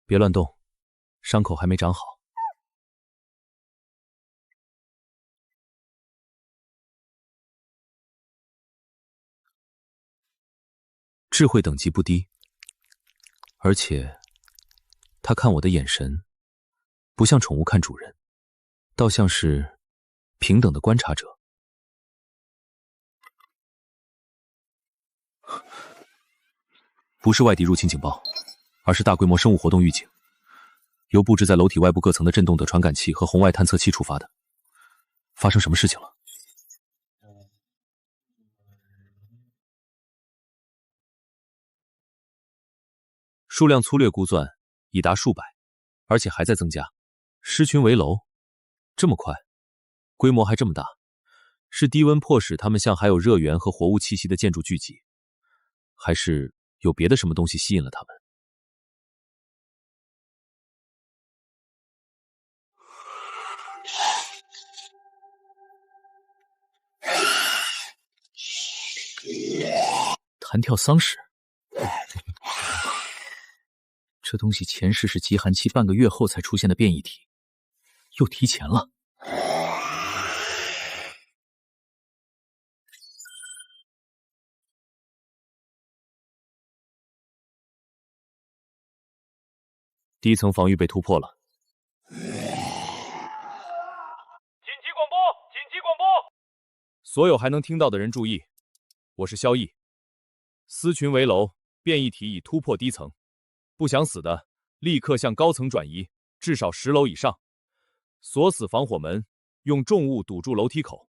别乱动，伤口还没长好。智慧等级不低，而且他看我的眼神，不像宠物看主人，倒像是平等的观察者。不是外敌入侵警报，而是大规模生物活动预警，由布置在楼体外部各层的震动的传感器和红外探测器触发的。发生什么事情了？数量粗略估算已达数百，而且还在增加。狮群围楼，这么快，规模还这么大，是低温迫使它们向含有热源和活物气息的建筑聚集，还是有别的什么东西吸引了它们？弹跳丧尸，这东西前世是极寒期半个月后才出现的变异体，又提前了。第一层防御被突破了。紧急广播！紧急广播！所有还能听到的人注意，我是萧逸。狮群围楼，变异体已突破低层，不想死的立刻向高层转移，至少10楼以上。锁死防火门，用重物堵住楼梯口。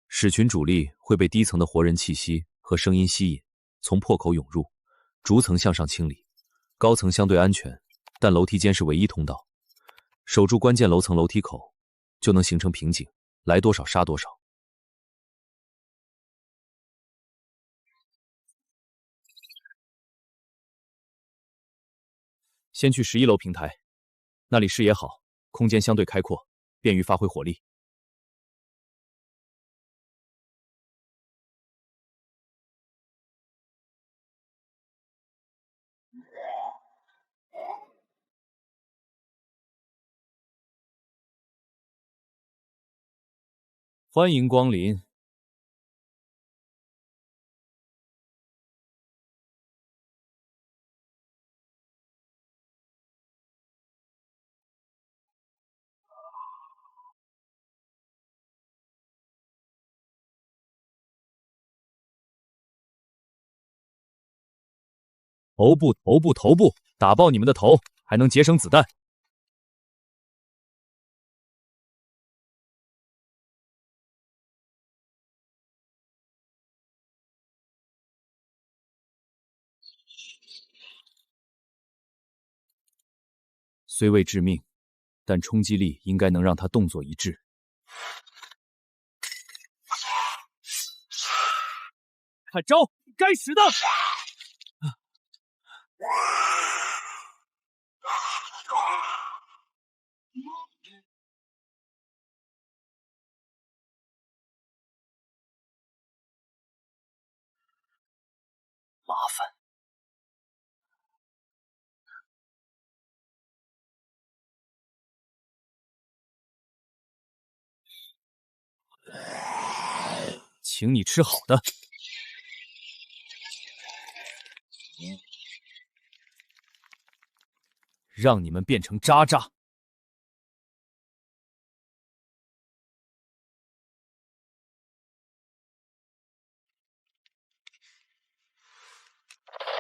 使群主力会被低层的活人气息和声音吸引，从破口涌入，逐层向上清理。高层相对安全，但楼梯间是唯一通道，守住关键楼层楼梯口，就能形成瓶颈，来多少杀多少。先去11楼平台，那里视野好，空间相对开阔，便于发挥火力。欢迎光临。头部，头部，头部，打爆你们的头，还能节省子弹。虽未致命，但冲击力应该能让他动作一致。看招！该死的！麻烦。请你吃好的。让你们变成渣渣。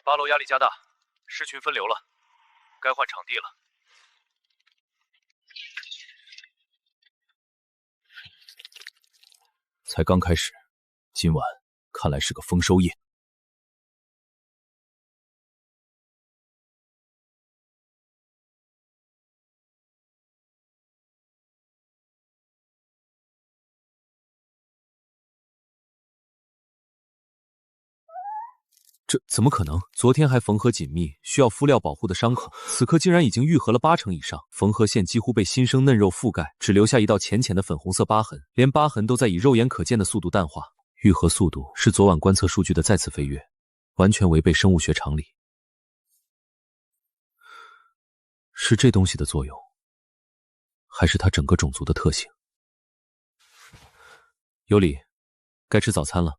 8楼压力加大，狮群分流了，该换场地了。才刚开始，今晚看来是个丰收夜。这怎么可能？昨天还缝合紧密，需要敷料保护的伤口，此刻竟然已经愈合了80%以上，缝合线几乎被新生嫩肉覆盖，只留下一道浅浅的粉红色疤痕，连疤痕都在以肉眼可见的速度淡化。愈合速度是昨晚观测数据的再次飞跃，完全违背生物学常理。是这东西的作用，还是它整个种族的特性？尤里，该吃早餐了。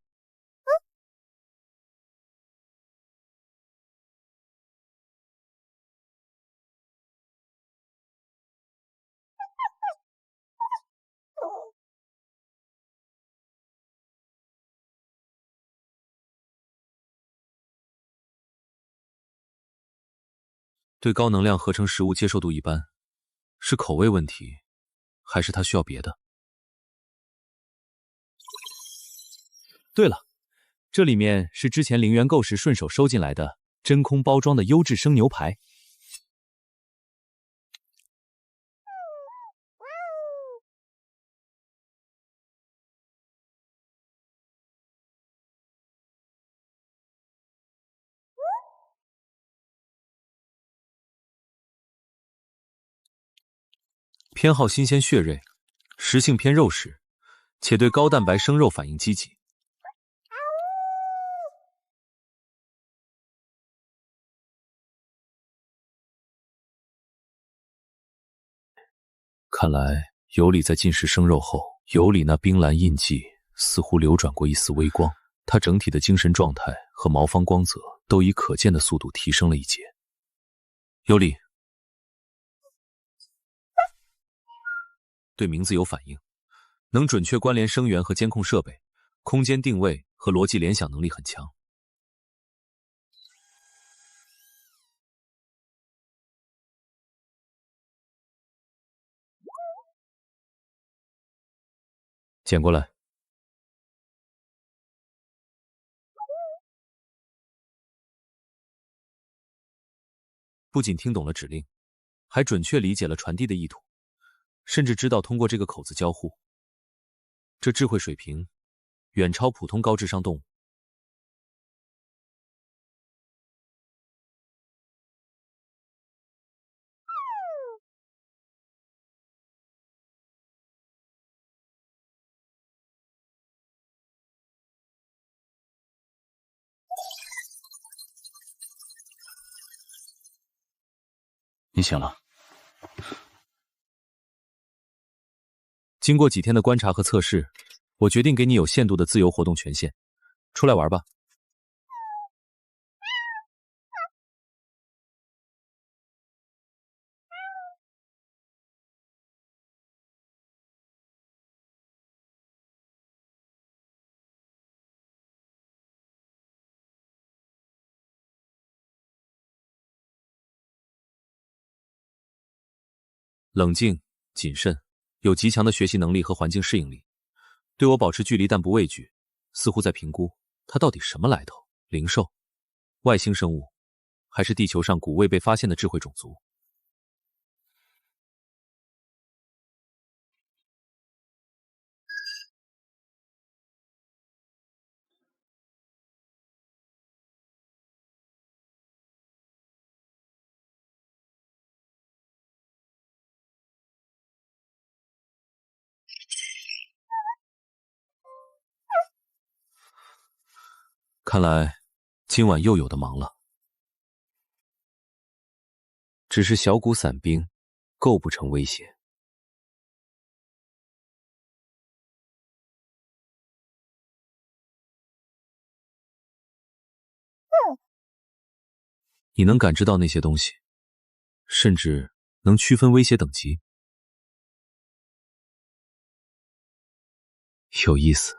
对高能量合成食物接受度一般，是口味问题，还是他需要别的？对了，这里面是之前陵园购时顺手收进来的真空包装的优质生牛排。偏好新鲜血锐，食性偏肉食，且对高蛋白生肉反应积极。看来尤里在进食生肉后，尤里那冰蓝印记似乎流转过一丝微光，他整体的精神状态和毛方光泽都以可见的速度提升了一截。尤里对名字有反应，能准确关联声源和监控设备，空间定位和逻辑联想能力很强。捡过来。不仅听懂了指令，还准确理解了传递的意图，甚至知道通过这个口子交互。这智慧水平远超普通高智商动物。你醒了。经过几天的观察和测试，我决定给你有限度的自由活动权限，出来玩吧。冷静、谨慎，有极强的学习能力和环境适应力，对我保持距离但不畏惧，似乎在评估他到底什么来头：灵兽、外星生物，还是地球上古未被发现的智慧种族？看来今晚又有的忙了。只是小股散兵构不成威胁。你能感知到那些东西，甚至能区分威胁等级。有意思，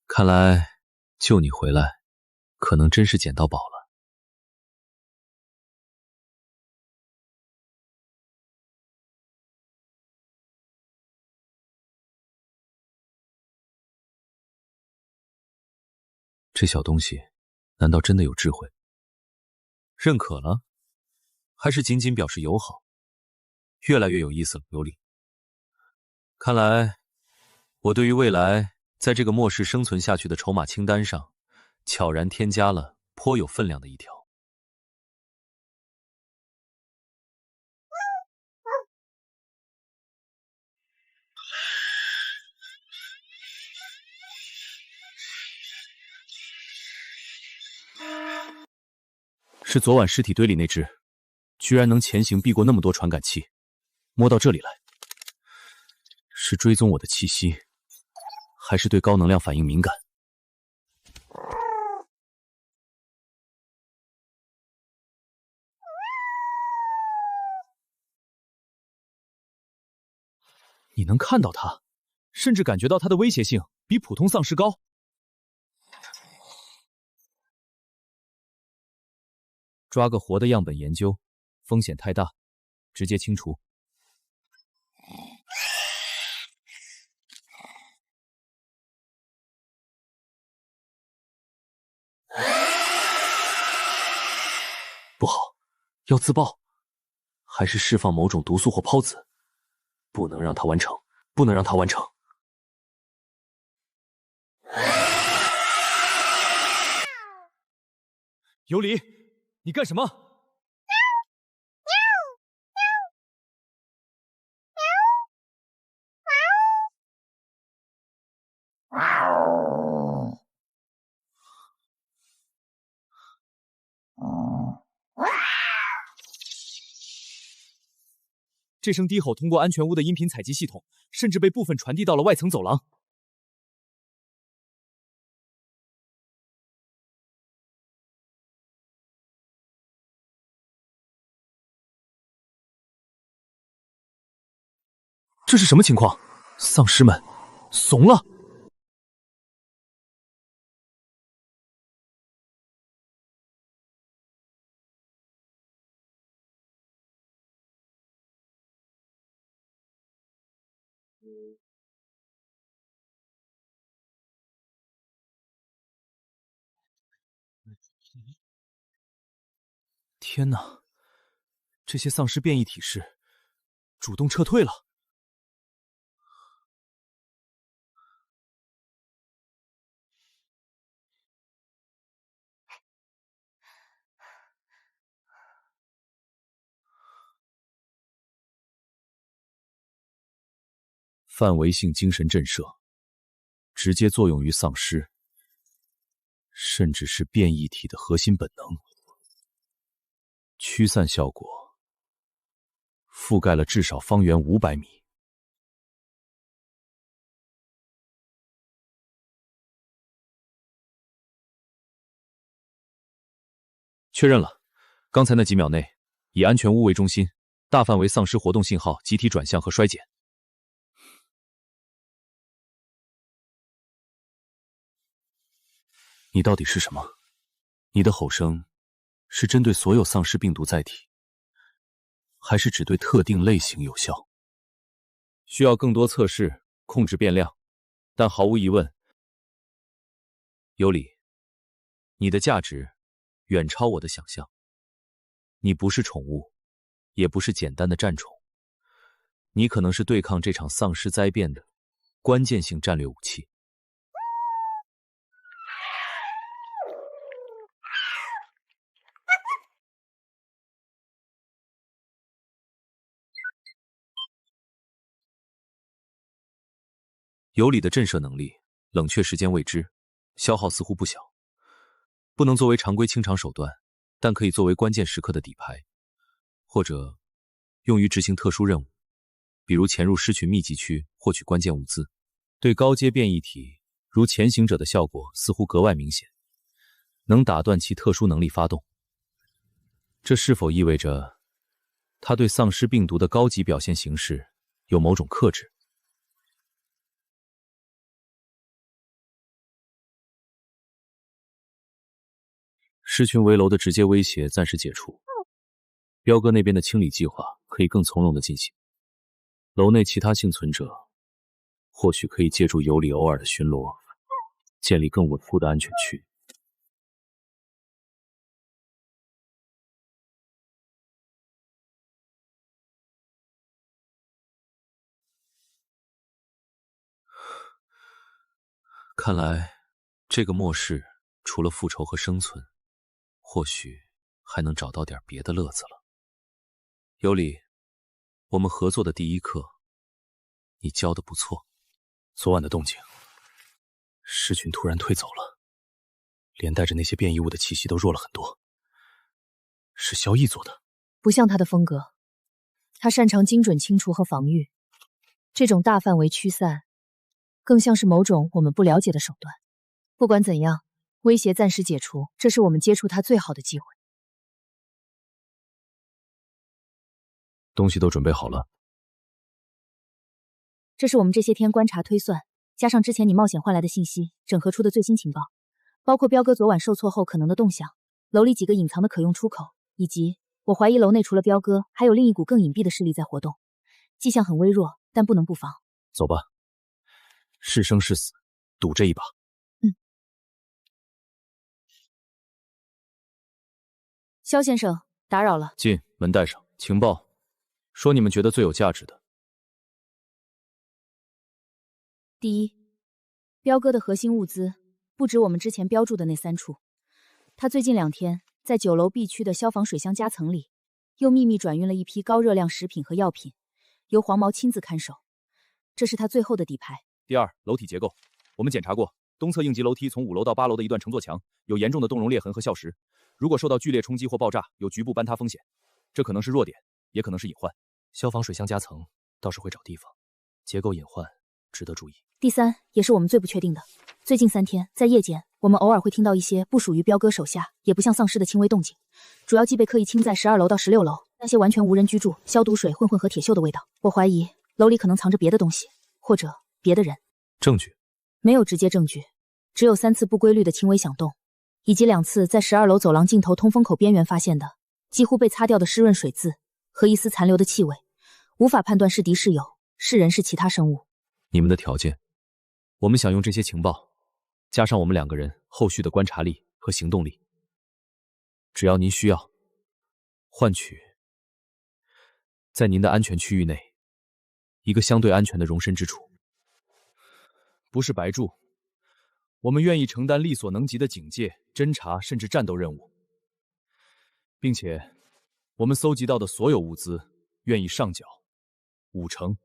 看来救你回来，可能真是捡到宝了。这小东西，难道真的有智慧？认可了，还是仅仅表示友好？越来越有意思了，尤里。看来，我对于未来在这个末世生存下去的筹码清单上，悄然添加了颇有分量的一条。是昨晚尸体堆里那只，居然能潜行避过那么多传感器，摸到这里来。是追踪我的气息，还是对高能量反应敏感？你能看到它，甚至感觉到它的威胁性比普通丧尸高。抓个活的样本研究，风险太大，直接清除。不好，要自爆，还是释放某种毒素或孢子？不能让它完成，不能让它完成。尤里，你干什么？这声低吼通过安全屋的音频采集系统，甚至被部分传递到了外层走廊。这是什么情况？丧尸们怂了。天哪！这些丧尸变异体是主动撤退了。范围性精神震慑，直接作用于丧尸，甚至是变异体的核心本能。驱散效果覆盖了至少方圆500米。确认了，刚才那几秒内，以安全屋为中心，大范围丧尸活动信号集体转向和衰减。你到底是什么？你的吼声是针对所有丧尸病毒载体，还是只对特定类型有效？需要更多测试，控制变量，但毫无疑问，尤里，你的价值远超我的想象。你不是宠物，也不是简单的战宠，你可能是对抗这场丧尸灾变的关键性战略武器。尤里的震慑能力，冷却时间未知，消耗似乎不小。不能作为常规清场手段，但可以作为关键时刻的底牌，或者用于执行特殊任务，比如潜入狮群密集区获取关键物资。对高阶变异体，如潜行者的效果似乎格外明显，能打断其特殊能力发动。这是否意味着他对丧尸病毒的高级表现形式有某种克制？狮群围楼的直接威胁暂时解除，彪哥那边的清理计划可以更从容的进行。楼内其他幸存者或许可以借助尤里偶尔的巡逻，建立更稳固的安全区。看来，这个末世除了复仇和生存，或许还能找到点别的乐子了。尤里，我们合作的第一课，你教的不错。昨晚的动静，狮群突然退走了，连带着那些变异物的气息都弱了很多。是萧逸做的，不像他的风格。他擅长精准清除和防御，这种大范围驱散，更像是某种我们不了解的手段。不管怎样，威胁暂时解除，这是我们接触他最好的机会。东西都准备好了。这是我们这些天观察推算，加上之前你冒险换来的信息，整合出的最新情报，包括彪哥昨晚受挫后可能的动向，楼里几个隐藏的可用出口，以及我怀疑楼内除了彪哥，还有另一股更隐蔽的势力在活动，迹象很微弱，但不能不防。走吧，是生是死，赌这一把。萧先生，打扰了。进，门带上。情报，说你们觉得最有价值的。第一，彪哥的核心物资不止我们之前标注的那3处，他最近2天在9楼 B 区的消防水箱夹层里，又秘密转运了一批高热量食品和药品，由黄毛亲自看守，这是他最后的底牌。第二，楼体结构，我们检查过，东侧应急楼梯从5楼到8楼的一段承座墙有严重的动容裂痕和硝石，如果受到剧烈冲击或爆炸，有局部崩塌风险，这可能是弱点，也可能是隐患。消防水箱夹层倒是会找地方，结构隐患值得注意。第三，也是我们最不确定的，最近3天在夜间，我们偶尔会听到一些不属于彪哥手下，也不像丧尸的轻微动静，主要即被刻意清在12楼到16楼，那些完全无人居住、消毒水混混和铁锈的味道。我怀疑楼里可能藏着别的东西，或者别的人。证据？没有直接证据，只有3次不规律的轻微响动，以及2次在12楼走廊尽头通风口边缘发现的几乎被擦掉的湿润水渍和一丝残留的气味，无法判断是敌是友，是人是其他生物。你们的条件，我们想用这些情报，加上我们2个人后续的观察力和行动力，只要您需要，换取在您的安全区域内一个相对安全的容身之处。不是白住，我们愿意承担力所能及的警戒、侦查甚至战斗任务，并且我们搜集到的所有物资愿意上缴5成。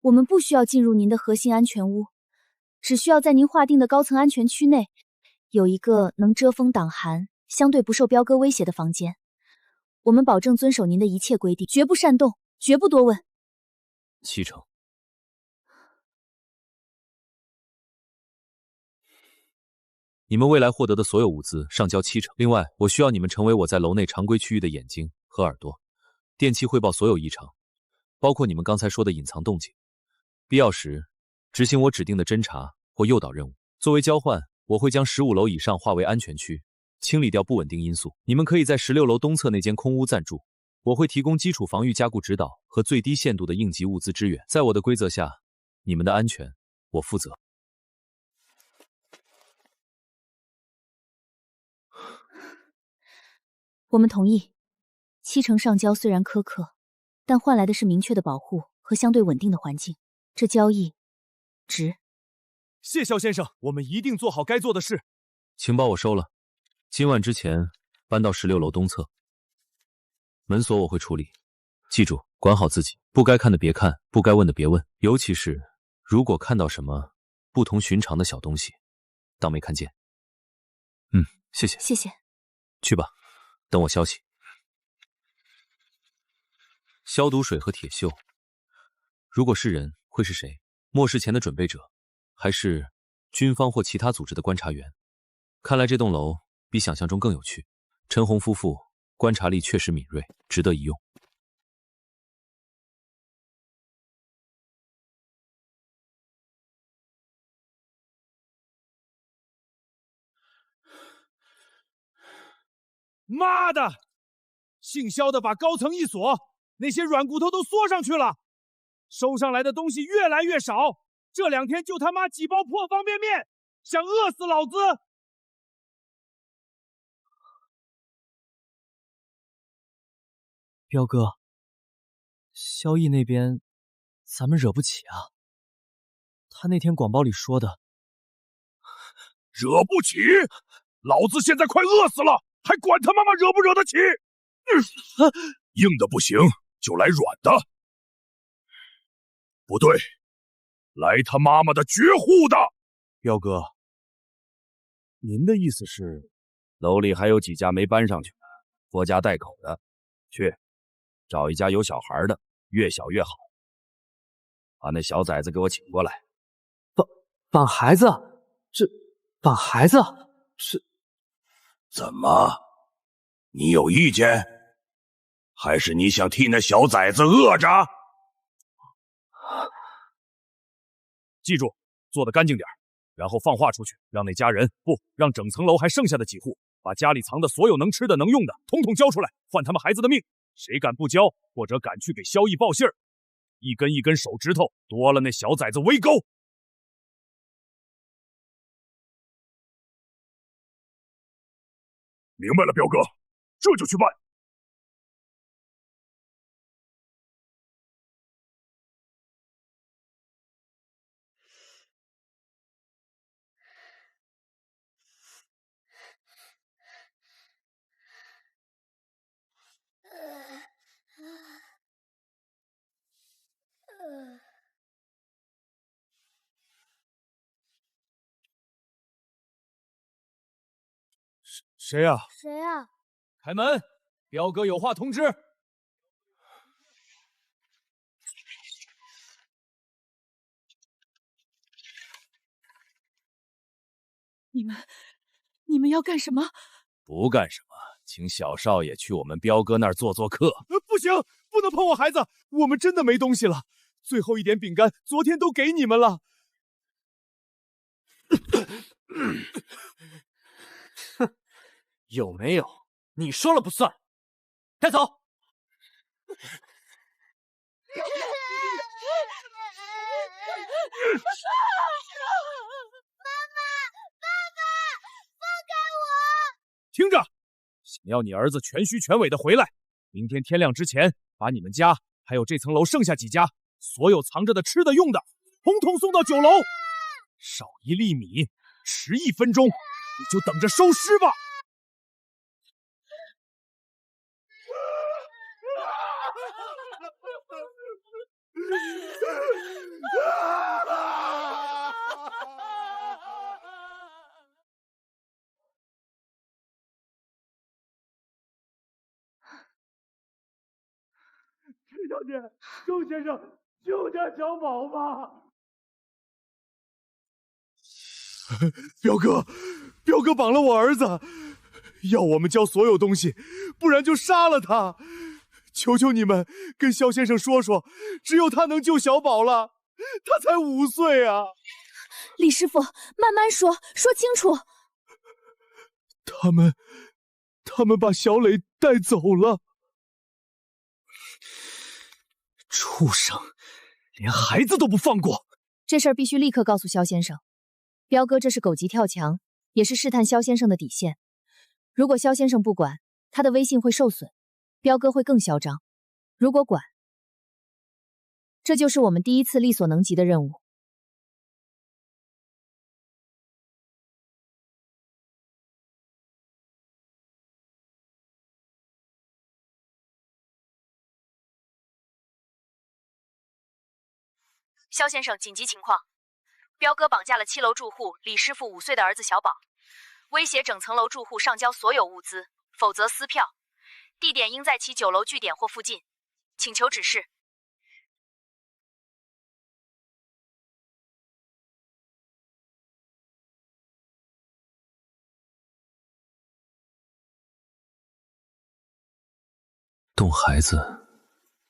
我们不需要进入您的核心安全屋，只需要在您划定的高层安全区内有一个能遮风挡寒、相对不受彪哥威胁的房间。我们保证遵守您的一切规定，绝不擅动，绝不多问。7成。你们未来获得的所有物资上交7成。另外，我需要你们成为我在楼内常规区域的眼睛和耳朵，定期汇报所有异常，包括你们刚才说的隐藏动静。必要时，执行我指定的侦查或诱导任务。作为交换，我会将15楼以上划为安全区，清理掉不稳定因素。你们可以在16楼东侧那间空屋暂住，我会提供基础防御加固指导和最低限度的应急物资支援。在我的规则下，你们的安全我负责。我们同意，7成上交虽然苛刻，但换来的是明确的保护和相对稳定的环境。这交易值。谢萧先生，我们一定做好该做的事。情报我收了，今晚之前搬到16楼东侧。门锁我会处理，记住管好自己，不该看的别看，不该问的别问，尤其是如果看到什么不同寻常的小东西，当没看见。谢谢。谢谢。去吧，等我消息。消毒水和铁锈，如果是人，会是谁？末世前的准备者，还是军方或其他组织的观察员？看来这栋楼比想象中更有趣。陈红夫妇观察力确实敏锐，值得一用。妈的！姓萧的把高层一锁，那些软骨头都缩上去了，收上来的东西越来越少。这2天就他妈几包破方便面，想饿死老子！彪哥，萧逸那边咱们惹不起啊。他那天广播里说的，惹不起？老子现在快饿死了！还管他妈妈惹不惹得起？硬的不行就来软的，不对，来他妈妈的绝户的！彪哥，您的意思是，楼里还有几家没搬上去，拖家带口的，去找一家有小孩的，越小越好。把那小崽子给我请过来。绑孩子？绑孩子？是？怎么？你有意见？还是你想替那小崽子饿着？记住，做得干净点，然后放话出去，让那家人让整层楼还剩下的几户把家里藏的所有能吃的、能用的，统统交出来，换他们孩子的命。谁敢不交，或者敢去给萧毅报信儿，一根一根手指头多了那小崽子围沟。明白了，彪哥，这就去办。谁呀？谁呀？开门！彪哥有话通知。你们要干什么？不干什么，请小少爷去我们彪哥那儿做客。不行，不能碰我孩子，我们真的没东西了。最后一点饼干，昨天都给你们了。哼，有没有？你说了不算。带走。听着，想要你儿子全虚全伪的回来，明天天亮之前，把你们家还有这层楼剩下几家所有藏着的吃的用的，统统送到酒楼。少1粒米，迟1分钟，你就等着收尸吧。陈小姐，周先生，救家小宝吧！彪哥绑了我儿子，要我们交所有东西，不然就杀了他。求求你们跟肖先生说说，只有他能救小宝了，他才5岁啊！李师傅，慢慢说，说清楚。他们把小磊带走了。畜生，连孩子都不放过！这事儿必须立刻告诉肖先生。彪哥这是狗急跳墙，也是试探肖先生的底线。如果肖先生不管，他的威信会受损，彪哥会更嚣张。如果管，这就是我们第一次力所能及的任务。肖先生，紧急情况，彪哥绑架了7楼住户李师傅5岁的儿子小宝，威胁整层楼住户上交所有物资，否则撕票。地点应在其9楼据点或附近，请求指示。动孩子，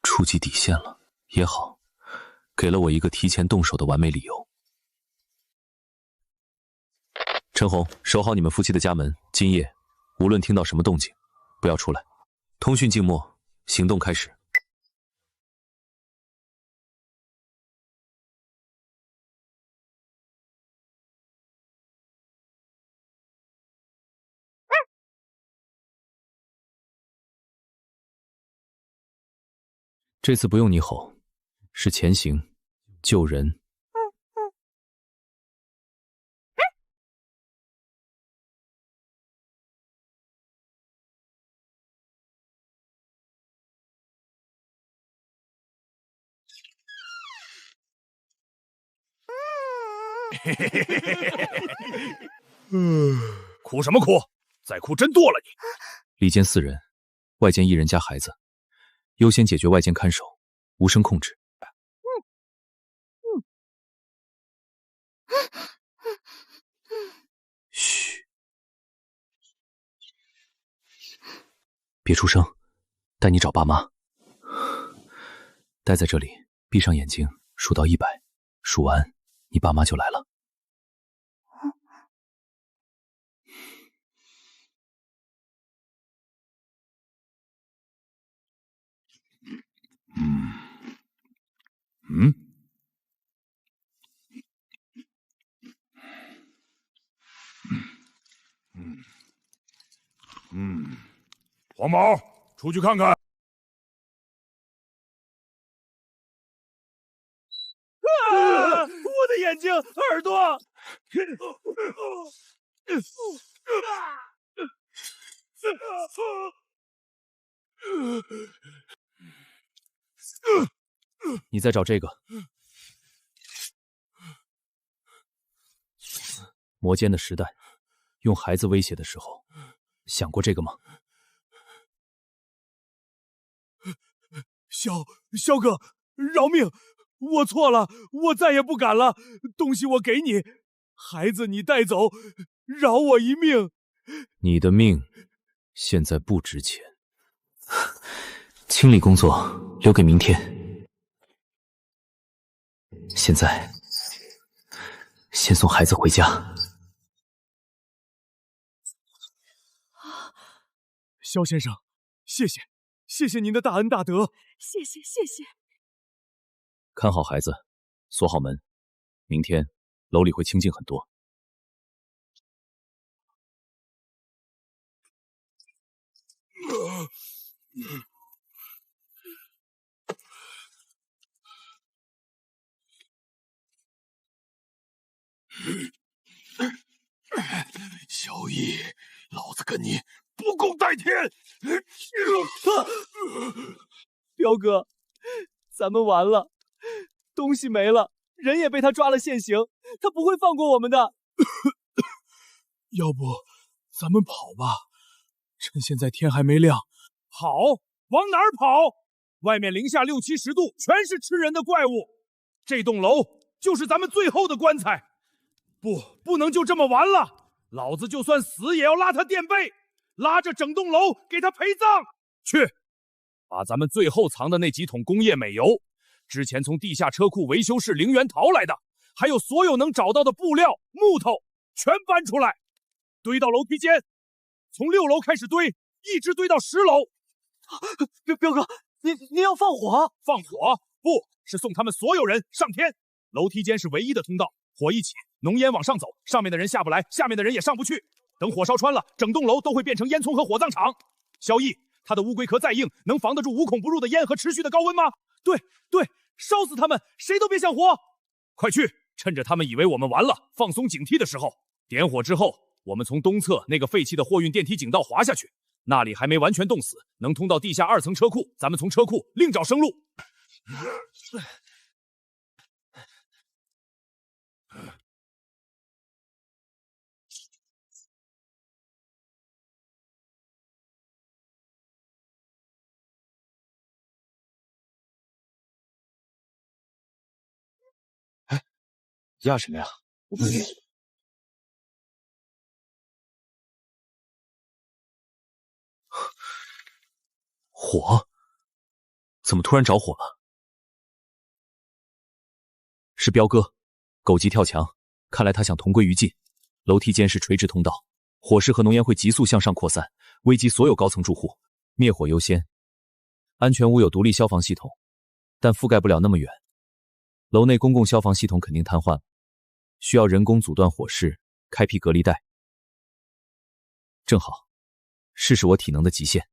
触及底线了，也好。给了我一个提前动手的完美理由。陈红，守好你们夫妻的家门，今夜无论听到什么动静，不要出来。通讯静默，行动开始。这次不用你吼，是前行。救人。哭什么哭？再哭真剁了你！里间4人，外间1人加孩子，优先解决外间看守，无声控制。嘘，别出声，带你找爸妈。待在这里，闭上眼睛，数到100，数完，你爸妈就来了。黄毛，出去看看。我的眼睛、耳朵！你再找这个。魔间的时代，用孩子威胁的时候，想过这个吗？萧哥，饶命！我错了，我再也不敢了。东西我给你，孩子你带走，饶我一命。你的命现在不值钱，清理工作留给明天。现在，先送孩子回家。萧先生，谢谢您的大恩大德。谢谢。看好孩子，锁好门。明天楼里会清静很多。萧逸，老子跟你不共戴天！彪哥，咱们完了，东西没了，人也被他抓了现行，他不会放过我们的。要不咱们跑吧，趁现在天还没亮。跑？往哪儿跑？外面零下6、70度，全是吃人的怪物。这栋楼就是咱们最后的棺材。不能就这么完了！老子就算死也要拉他垫背，拉着整栋楼给他陪葬。去，把咱们最后藏的那几桶工业美油，之前从地下车库维修室陵园淘来的，还有所有能找到的布料、木头，全搬出来，堆到楼梯间，从6楼开始堆，一直堆到10楼。彪哥，您要放火？放火？不是送他们所有人上天。楼梯间是唯一的通道，火一起，浓烟往上走，上面的人下不来，下面的人也上不去。等火烧穿了，整栋楼都会变成烟囱和火葬场。萧逸，他的乌龟壳再硬，能防得住无孔不入的烟和持续的高温吗？对，烧死他们，谁都别想活！快去，趁着他们以为我们完了，放松警惕的时候，点火之后，我们从东侧那个废弃的货运电梯井道滑下去，那里还没完全冻死，能通到地下2层车库，咱们从车库另找生路。压什么呀？火？怎么突然着火了？是彪哥，狗急跳墙，看来他想同归于尽。楼梯间是垂直通道，火势和浓烟会急速向上扩散，危及所有高层住户。灭火优先。安全屋有独立消防系统，但覆盖不了那么远。楼内公共消防系统肯定瘫痪，需要人工阻断火势，开辟隔离带。正好，试试我体能的极限。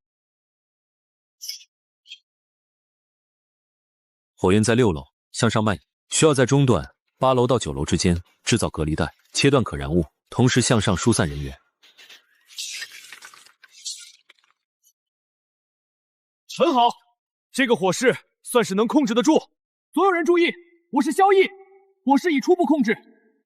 火焰在6楼向上蔓延，需要在中段8楼到9楼之间制造隔离带，切断可燃物，同时向上疏散人员。很好，这个火势算是能控制得住。所有人注意，我是萧逸，火势已初步控制，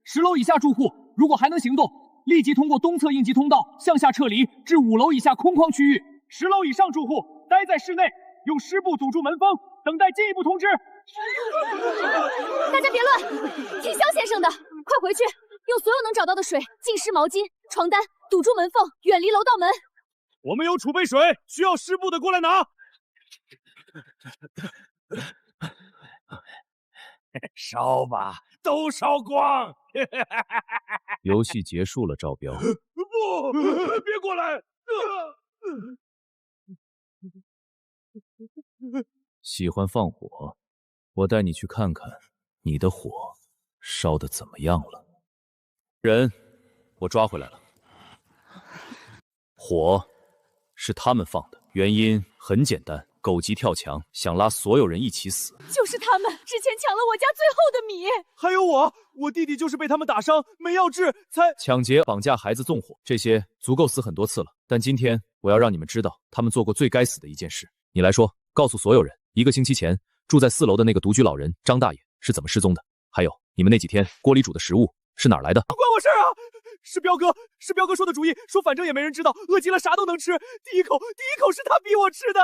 10楼以下住户如果还能行动，立即通过东侧应急通道向下撤离至5楼以下空旷区域。10楼以上住户待在室内，用湿布堵住门缝，等待进一步通知。大家别乱，听肖先生的，快回去，用所有能找到的水、浸湿毛巾、床单堵住门缝，远离楼道门。我们有储备水，需要湿布的过来拿。烧吧，都烧光。游戏结束了，赵彪。不，别过来！喜欢放火，我带你去看看你的火烧得怎么样了。人，我抓回来了。火是他们放的，原因很简单，狗急跳墙，想拉所有人一起死。就是他们之前抢了我家最后的米，还有我弟弟就是被他们打伤，没药治才抢劫、绑架孩子、纵火，这些足够死很多次了。但今天我要让你们知道，他们做过最该死的一件事。你来说，告诉所有人，1个星期前住在4楼的那个独居老人张大爷是怎么失踪的？还有，你们那几天锅里煮的食物是哪儿来的？不关我事啊！是彪哥说的主意，说反正也没人知道，饿极了啥都能吃。第一口是他逼我吃的。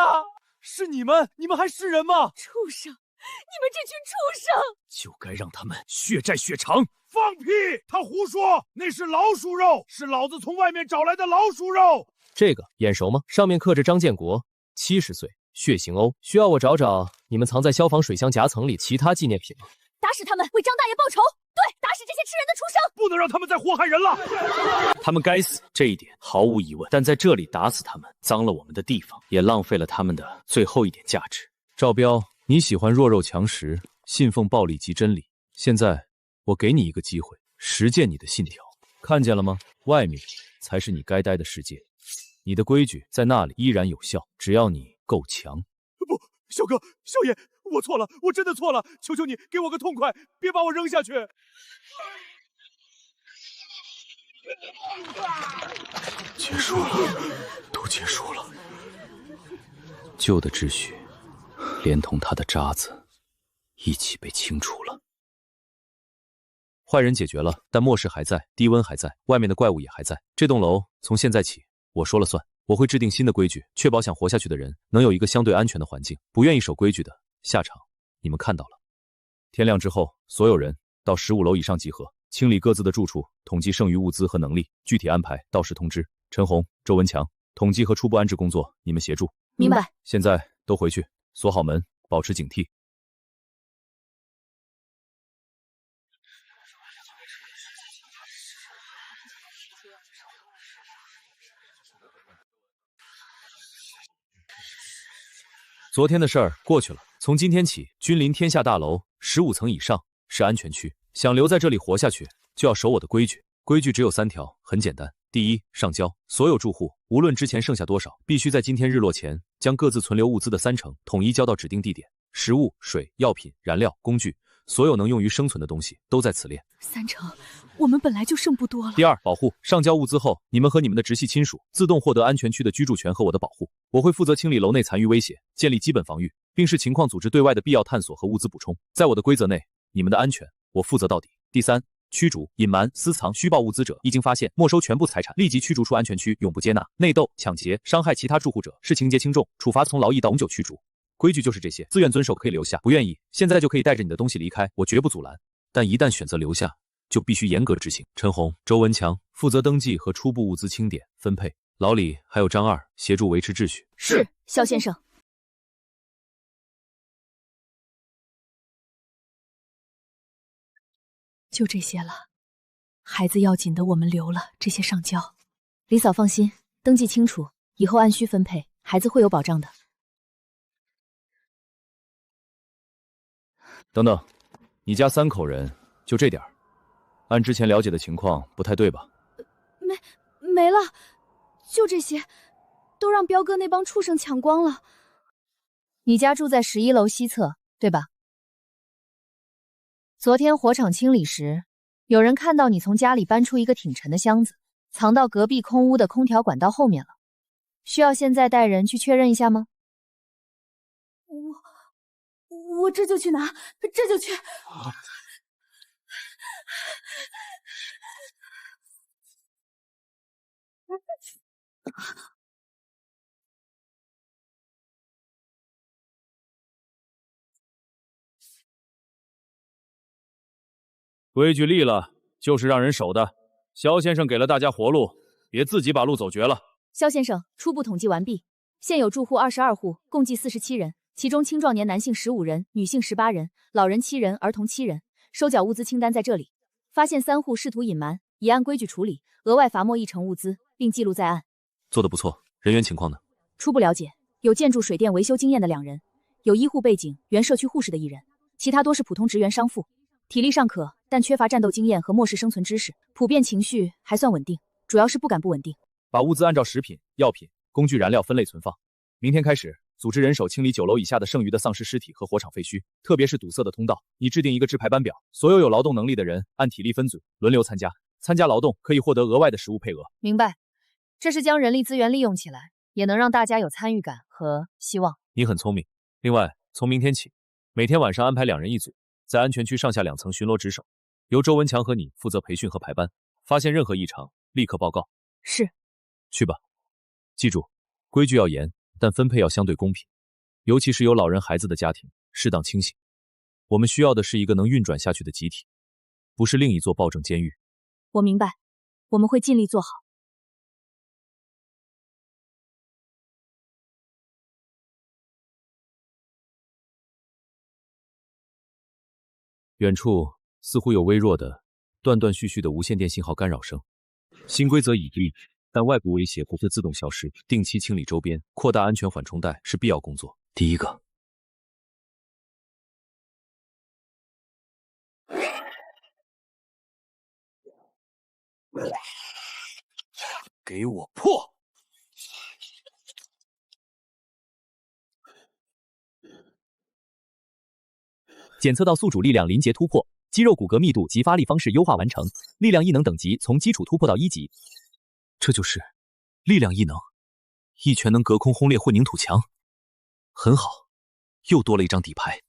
是你们还是人吗？畜生！你们这群畜生！就该让他们血债血偿。放屁！他胡说，那是老鼠肉，是老子从外面找来的老鼠肉。这个眼熟吗？上面刻着张建国，70岁，血型 O。需要我找找你们藏在消防水箱夹层里其他纪念品吗？打死他们，为张大爷报仇！对，打死这些吃人的畜生！不能让他们再祸害人了。他们该死，这一点毫无疑问。但在这里打死他们，脏了我们的地方，也浪费了他们的最后一点价值。赵彪，你喜欢弱肉强食，信奉暴力即真理。现在我给你一个机会，实践你的信条。看见了吗？外面才是你该待的世界，你的规矩在那里依然有效，只要你够强。不，肖哥，肖爷，我错了，我真的错了，求求你给我个痛快，别把我扔下去。结束了，都结束了。旧的秩序，连同他的渣子，一起被清除了。坏人解决了，但末世还在，低温还在，外面的怪物也还在。这栋楼从现在起，我说了算。我会制定新的规矩，确保想活下去的人能有一个相对安全的环境。不愿意守规矩的下场，你们看到了。天亮之后，所有人到15楼以上集合，清理各自的住处，统计剩余物资和能力，具体安排到时通知。陈红、周文强，统计和初步安置工作你们协助。明白。现在都回去，锁好门，保持警惕。昨天的事儿过去了，从今天起，君临天下大楼15层以上是安全区。想留在这里活下去，就要守我的规矩。规矩只有3条，很简单。第一，上交，所有住户无论之前剩下多少，必须在今天日落前将各自存留物资的30%统一交到指定地点。食物、水、药品、燃料、工具，所有能用于生存的东西都在此列。30%，我们本来就剩不多了。第二，保护，上交物资后，你们和你们的直系亲属自动获得安全区的居住权和我的保护。我会负责清理楼内残余威胁，建立基本防御，并视情况组织对外的必要探索和物资补充。在我的规则内，你们的安全我负责到底。第三，驱逐、隐瞒、私藏、虚报物资者，一经发现，没收全部财产，立即驱逐出安全区，永不接纳。内斗、抢劫、伤害其他住户者是情节轻重，处罚从劳役到永久驱逐。规矩就是这些，自愿遵守可以留下，不愿意现在就可以带着你的东西离开，我绝不阻拦。但一旦选择留下，就必须严格执行。陈红、周文强负责登记和初步物资清点分配，老李还有张二协助维持秩序。是，肖先生。就这些了，孩子要紧的我们留了，这些上交。李嫂放心，登记清楚，以后按需分配，孩子会有保障的。等等，你家3口人就这点儿？按之前了解的情况，不太对吧？没了，就这些，都让彪哥那帮畜生抢光了。你家住在11楼西侧，对吧？昨天火场清理时，有人看到你从家里搬出一个挺沉的箱子，藏到隔壁空屋的空调管道后面了。需要现在带人去确认一下吗？我这就去拿，这就去。规矩立了，就是让人守的。萧先生给了大家活路，别自己把路走绝了。萧先生，初步统计完毕，现有住户22户，共计47人，其中青壮年男性15人，女性18人，老人7人，儿童7人。收缴物资清单在这里。发现3户试图隐瞒，已按规矩处理，额外罚没1成物资，并记录在案。做得不错，人员情况呢？初步了解，有建筑水电维修经验的2人，有医护背景、原社区护士的1人，其他多是普通职员商妇，体力尚可，但缺乏战斗经验和末世生存知识，普遍情绪还算稳定，主要是不敢不稳定。把物资按照食品、药品、工具、燃料分类存放。明天开始，组织人手清理9楼以下的剩余的丧尸尸体和火场废墟，特别是堵塞的通道。你制定一个制排班表，所有有劳动能力的人按体力分组，轮流参加。参加劳动可以获得额外的食物配额。明白，这是将人力资源利用起来，也能让大家有参与感和希望。你很聪明。另外，从明天起，每天晚上安排2人一组，在安全区上下2层巡逻值守，由周文强和你负责培训和排班。发现任何异常，立刻报告。是。去吧。记住，规矩要严，但分配要相对公平，尤其是有老人孩子的家庭，适当清醒。我们需要的是一个能运转下去的集体，不是另一座暴政监狱。我明白，我们会尽力做好。远处似乎有微弱的、断断续续的无线电信号干扰声。新规则已立，但外部威胁不会自动消失。定期清理周边，扩大安全缓冲带是必要工作。第一个，给我破！检测到宿主力量临界突破，肌肉骨骼密度及发力方式优化完成，力量异能等级从基础突破到1级。这就是力量异能，一拳能隔空轰裂混凝土墙，很好，又多了一张底牌。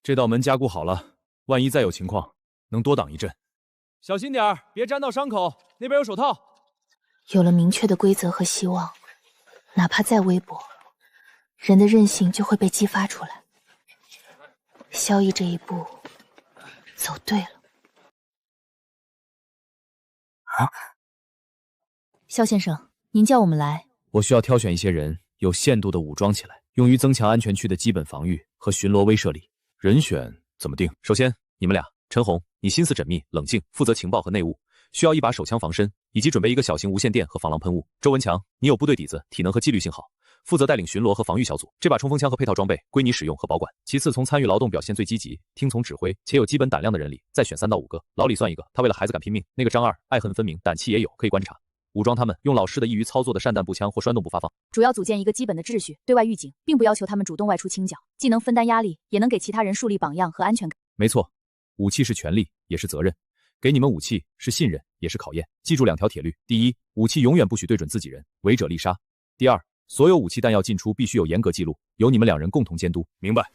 这道门加固好了，万一再有情况，能多挡一阵。小心点儿，别沾到伤口。那边有手套。有了明确的规则和希望，哪怕再微薄，人的韧性就会被激发出来。萧逸这一步走对了。萧先生，您叫我们来，我需要挑选一些人，有限度的武装起来，用于增强安全区的基本防御和巡逻威慑力。人选怎么定？首先，你们俩，陈红，你心思缜密、冷静，负责情报和内务，需要一把手枪防身，以及准备一个小型无线电和防狼喷雾。周文强，你有部队底子，体能和纪律性好，负责带领巡逻和防御小组。这把冲锋枪和配套装备归你使用和保管。其次，从参与劳动表现最积极、听从指挥且有基本胆量的人里，再选3到5个。老李算一个，他为了孩子敢拼命。那个张二，爱恨分明，胆气也有，可以观察。武装他们，用老式的易于操作的霰弹步枪或栓动步发放。主要组建一个基本的秩序，对外预警，并不要求他们主动外出清剿，既能分担压力，也能给其他人树立榜样和安全感。没错，武器是权力，也是责任。给你们武器是信任，也是考验。记住2条铁律：第一，武器永远不许对准自己人，违者立杀；第二，所有武器弹药进出必须有严格记录，由你们2人共同监督。明白。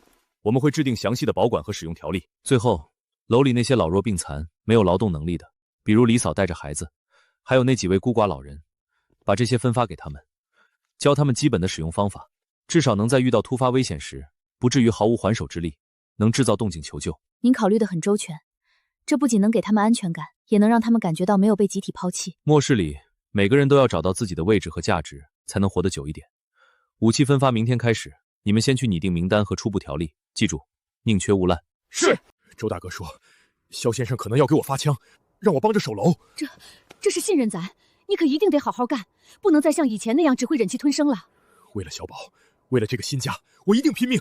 我们会制定详细的保管和使用条例。最后，楼里那些老弱病残、没有劳动能力的，比如李嫂带着孩子，还有那几位孤寡老人，把这些分发给他们，教他们基本的使用方法，至少能在遇到突发危险时，不至于毫无还手之力，能制造动静求救。您考虑得很周全，这不仅能给他们安全感，也能让他们感觉到没有被集体抛弃。末世里，每个人都要找到自己的位置和价值，才能活得久一点。武器分发明天开始，你们先去拟定名单和初步条例，记住，宁缺毋滥。是。周大哥说，萧先生可能要给我发枪，让我帮着守楼。这是信任咱，你可一定得好好干，不能再像以前那样只会忍气吞声了。为了小宝，为了这个新家，我一定拼命。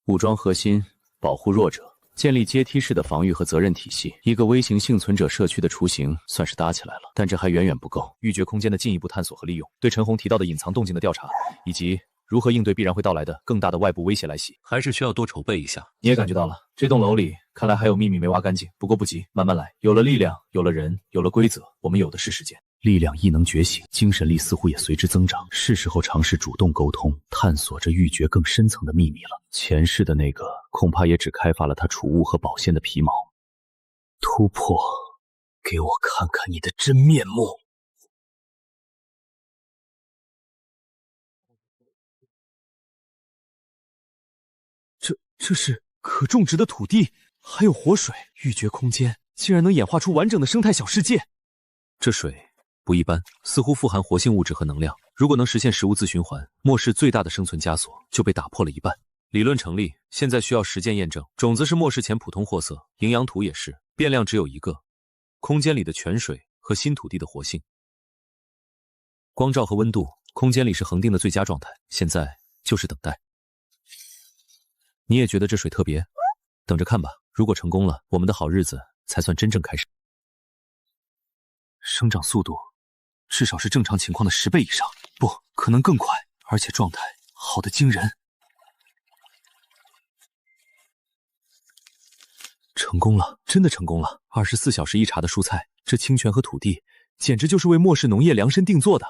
武装核心，保护弱者，建立阶梯式的防御和责任体系。一个微型幸存者社区的雏形算是搭起来了，但这还远远不够。预决空间的进一步探索和利用，对陈红提到的隐藏动静的调查，以及如何应对必然会到来的更大的外部威胁来袭，还是需要多筹备一下。你也感觉到了，这栋楼里看来还有秘密没挖干净，不过不急，慢慢来。有了力量，有了人，有了规则，我们有的是时间。力量异能觉醒，精神力似乎也随之增长，是时候尝试主动沟通，探索着欲绝更深层的秘密了。前世的那个恐怕也只开发了他储物和保鲜的皮毛。突破，给我看看你的真面目！这是可种植的土地，还有活水，欲绝空间竟然能演化出完整的生态小世界。这水不一般，似乎富含活性物质和能量。如果能实现食物自循环，末世最大的生存枷锁就被打破了一半。理论成立，现在需要实践验证。种子是末世前普通货色，营养土也是，变量只有一个：空间里的泉水和新土地的活性。光照和温度，空间里是恒定的最佳状态，现在就是等待。你也觉得这水特别？等着看吧，如果成功了，我们的好日子才算真正开始。生长速度至少是正常情况的10倍以上，不可能更快，而且状态好得惊人。成功了，真的成功了！24小时一茬的蔬菜，这清泉和土地简直就是为末世农业量身定做的。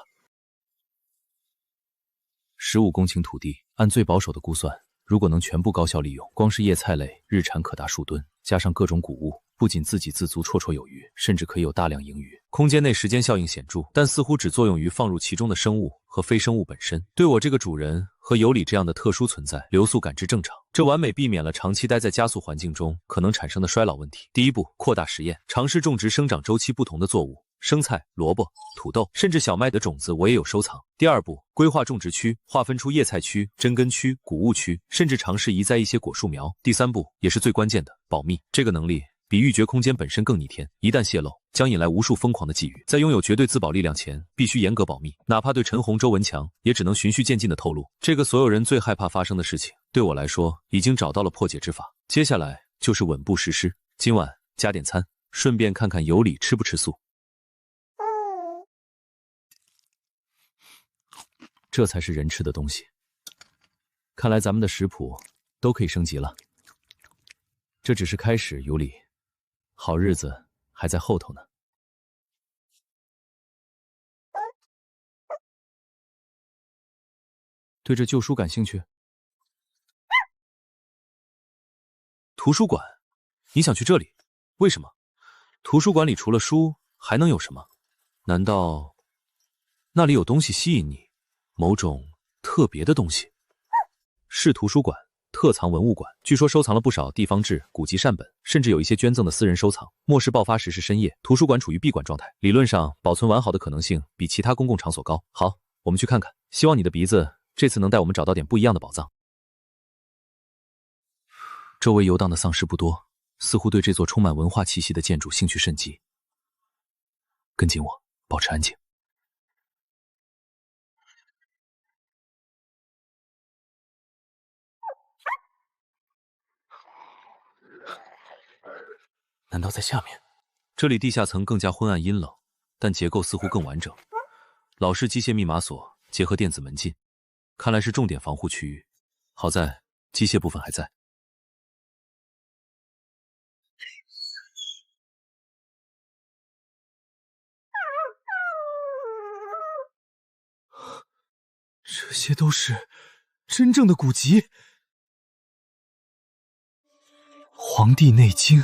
15公顷土地，按最保守的估算，如果能全部高效利用，光是叶菜类日产可达数吨，加上各种谷物，不仅自给自足绰绰有余，甚至可以有大量盈余。空间内时间效应显著，但似乎只作用于放入其中的生物和非生物本身。对我这个主人和尤里这样的特殊存在，流速感知正常，这完美避免了长期待在加速环境中可能产生的衰老问题。第一步，扩大实验，尝试种植生长周期不同的作物。生菜、萝卜、土豆，甚至小麦的种子我也有收藏。第二步，规划种植区，划分出叶菜区、针根区、谷物区，甚至尝试移栽一些果树苗。第三步，也是最关键的，保密。这个能力比欲绝空间本身更逆天，一旦泄露，将引来无数疯狂的觊觎。在拥有绝对自保力量前，必须严格保密，哪怕对陈红、周文强，也只能循序渐进的透露。这个所有人最害怕发生的事情，对我来说，已经找到了破解之法。接下来就是稳步实施。今晚加点餐，顺便看看尤里吃不吃素。这才是人吃的东西。看来咱们的食谱都可以升级了。这只是开始，尤里，好日子还在后头呢。对这旧书感兴趣？图书馆？你想去这里？为什么？图书馆里除了书还能有什么？难道那里有东西吸引你？某种特别的东西。市图书馆特藏文物馆，据说收藏了不少地方志、古籍善本，甚至有一些捐赠的私人收藏。末世爆发时是深夜，图书馆处于闭馆状态，理论上保存完好的可能性比其他公共场所高。好，我们去看看，希望你的鼻子这次能带我们找到点不一样的宝藏。周围游荡的丧尸不多，似乎对这座充满文化气息的建筑兴趣甚极。跟紧我，保持安静。难道在下面？这里地下层更加昏暗阴冷，但结构似乎更完整。老式机械密码锁结合电子门禁，看来是重点防护区域。好在机械部分还在。这些都是真正的古籍，《黄帝内经》。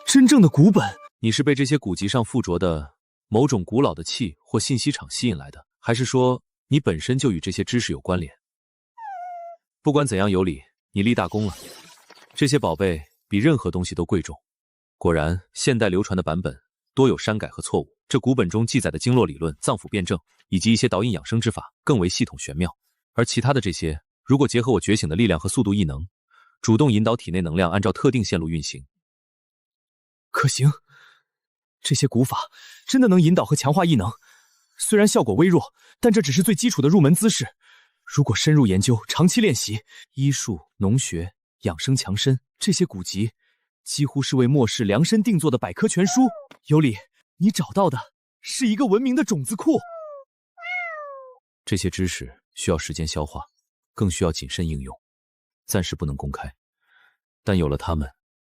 真正的古本。你是被这些古籍上附着的某种古老的气或信息场吸引来的，还是说你本身就与这些知识有关联？不管怎样，尤里，你立大功了。这些宝贝比任何东西都贵重。果然，现代流传的版本多有删改和错误。这古本中记载的经络理论、脏腑辩证，以及一些导引养生之法，更为系统玄妙。而其他的这些，如果结合我觉醒的力量和速度异能，主动引导体内能量按照特定线路运行，可行。这些古法真的能引导和强化异能，虽然效果微弱，但这只是最基础的入门姿势。如果深入研究，长期练习，医术、农学、养生强身，这些古籍几乎是为末世量身定做的百科全书。尤里，你找到的是一个文明的种子库。这些知识需要时间消化，更需要谨慎应用，暂时不能公开。但有了它们，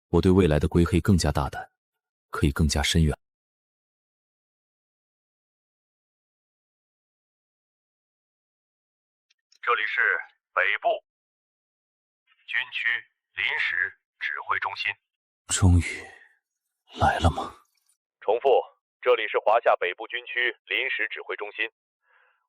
我对未来的归黑更加大胆，可以更加深远。这里是北部军区临时指挥中心。终于来了吗？重复，这里是华夏北部军区临时指挥中心。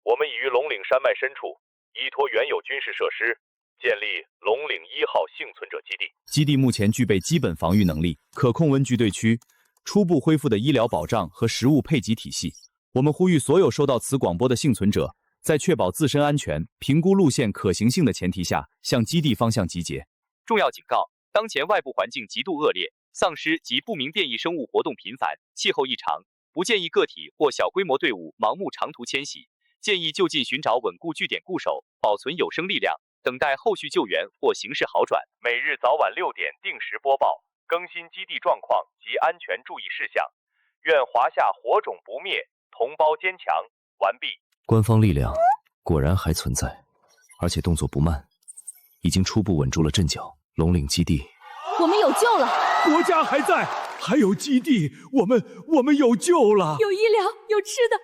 我们已于龙岭山脉深处依托原有军事设施，建立龙岭1号幸存者基地。基地目前具备基本防御能力，可控温局对区，初步恢复的医疗保障和食物配给体系。我们呼吁所有收到此广播的幸存者，在确保自身安全、评估路线可行性的前提下，向基地方向集结。重要警告：当前外部环境极度恶劣，丧尸及不明变异生物活动频繁，气候异常，不建议个体或小规模队伍盲目长途迁徙，建议就近寻找稳固据点固守，保存有生力量，等待后续救援或形势好转。每日早晚6点定时播报，更新基地状况及安全注意事项。愿华夏火种不灭，同胞坚强。完毕。官方力量果然还存在，而且动作不慢，已经初步稳住了阵脚。龙岭基地，我们有救了！国家还在，还有基地，我们有救了！有医疗，有吃的，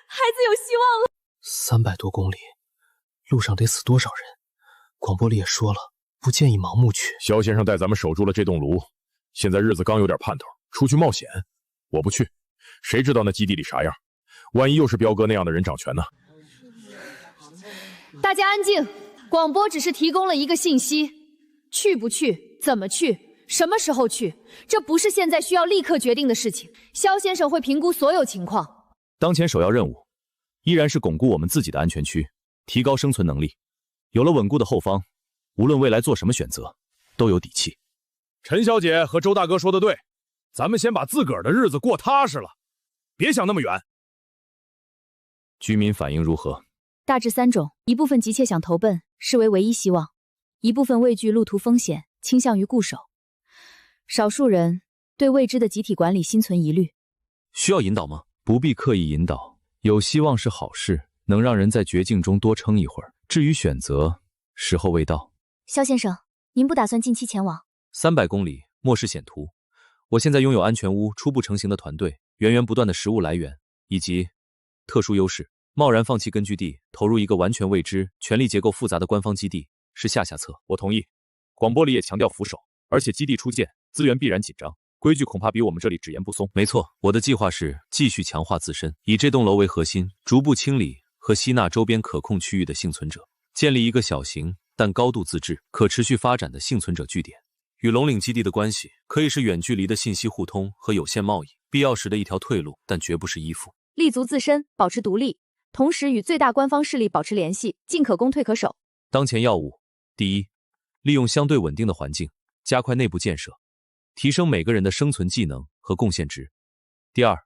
孩子有希望了。300多公里，路上得死多少人？广播里也说了，不建议盲目去。肖先生带咱们守住了这栋炉，现在日子刚有点盼头，出去冒险，我不去。谁知道那基地里啥样？万一又是彪哥那样的人掌权呢？大家安静，广播只是提供了一个信息，去不去，怎么去，什么时候去，这不是现在需要立刻决定的事情。肖先生会评估所有情况。当前首要任务依然是巩固我们自己的安全区，提高生存能力。有了稳固的后方，无论未来做什么选择，都有底气。陈小姐和周大哥说的对，咱们先把自个儿的日子过踏实了，别想那么远。居民反应如何？大致3种，一部分急切想投奔，视为唯一希望；一部分畏惧路途风险，倾向于固守；少数人对未知的集体管理心存疑虑。需要引导吗？不必刻意引导，有希望是好事，能让人在绝境中多撑一会儿。至于选择，时候未到。肖先生，您不打算近期前往？300公里，末世险途。我现在拥有安全屋初步成型的团队，源源不断的食物来源，以及特殊优势。贸然放弃根据地，投入一个完全未知、权力结构复杂的官方基地，是下策。我同意。广播里也强调扶守，而且基地初建，资源必然紧张，规矩恐怕比我们这里只严不松。没错，我的计划是继续强化自身，以这栋楼为核心，逐步清理和吸纳周边可控区域的幸存者，建立一个小型但高度自治、可持续发展的幸存者据点。与龙岭基地的关系可以是远距离的信息互通和有限贸易，必要时的一条退路，但绝不是依附。立足自身，保持独立，同时与最大官方势力保持联系，进可攻，退可守。当前要务：第一，利用相对稳定的环境，加快内部建设，提升每个人的生存技能和贡献值。第二，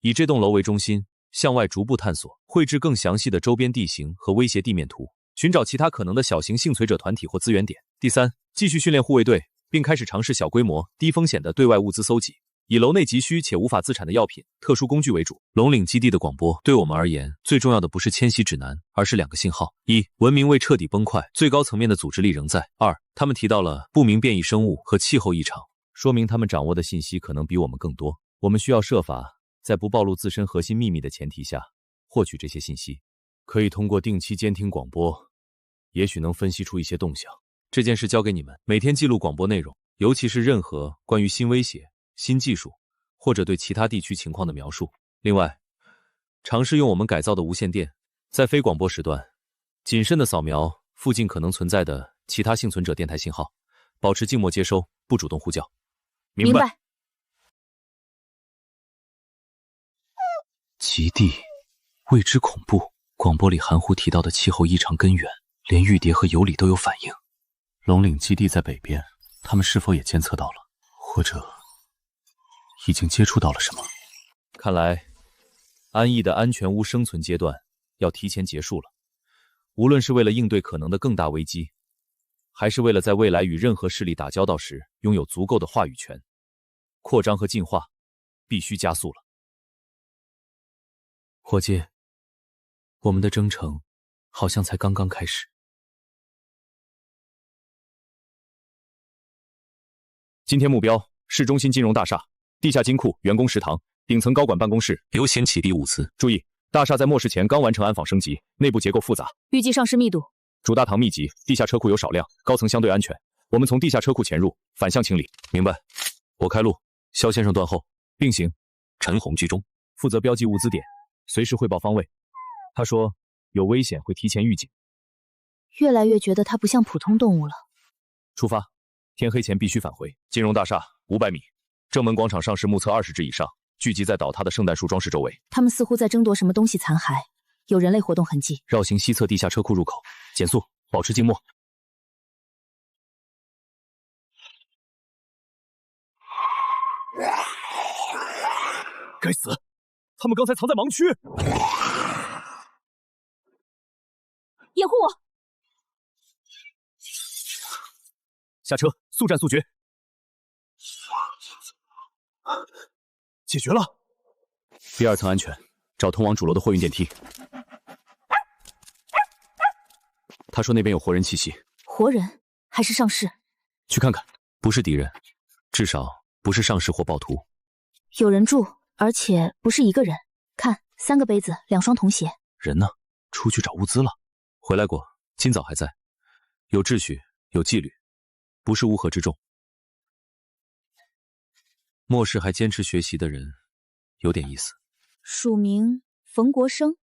以这栋楼为中心，向外逐步探索，绘制更详细的周边地形和威胁地面图，寻找其他可能的小型幸存者团体或资源点。第三，继续训练护卫队，并开始尝试小规模、低风险的对外物资搜集，以楼内急需且无法自产的药品、特殊工具为主。龙岭基地的广播对我们而言，最重要的不是迁徙指南，而是2个信号：一，文明未彻底崩坏，最高层面的组织力仍在；二，他们提到了不明变异生物和气候异常，说明他们掌握的信息可能比我们更多。我们需要设法在不暴露自身核心秘密的前提下获取这些信息，可以通过定期监听广播，也许能分析出一些动向。这件事交给你们，每天记录广播内容，尤其是任何关于新威胁、新技术或者对其他地区情况的描述。另外，尝试用我们改造的无线电，在非广播时段，谨慎地扫描附近可能存在的其他幸存者电台信号，保持静默接收，不主动呼叫。明白。极地，未知恐怖。广播里含糊提到的气候异常根源，连玉蝶和尤里都有反应。龙岭基地在北边，他们是否也监测到了，或者已经接触到了什么？看来，安逸的安全屋生存阶段要提前结束了。无论是为了应对可能的更大危机，还是为了在未来与任何势力打交道时拥有足够的话语权，扩张和进化必须加速了。伙计，我们的征程好像才刚刚开始。今天目标：市中心金融大厦、地下金库、员工食堂、顶层高管办公室。优先启闭物资。注意，大厦在末世前刚完成安防升级，内部结构复杂，预计上市密度主大堂密集，地下车库有少量，高层相对安全。我们从地下车库潜入，反向清理。明白。我开路，肖先生断后，并行。陈红居中，负责标记物资点，随时汇报方位。他说有危险会提前预警。越来越觉得他不像普通动物了。出发，天黑前必须返回。金融大厦500米，正门广场上市目测20只以上，聚集在倒塌的圣诞树装饰周围。他们似乎在争夺什么东西残骸，有人类活动痕迹。绕行西侧地下车库入口，减速，保持静默。该死，他们刚才藏在盲区。掩护我！下车，速战速决。解决了。第2层安全，找通往主楼的货运电梯。他说那边有活人气息。活人还是上士？去看看，不是敌人，至少不是上士或暴徒。有人住，而且不是一个人。看，3个杯子，2双童鞋。人呢？出去找物资了。回来过，今早还在。有秩序，有纪律，不是乌合之众。末世还坚持学习的人，有点意思。署名冯国生，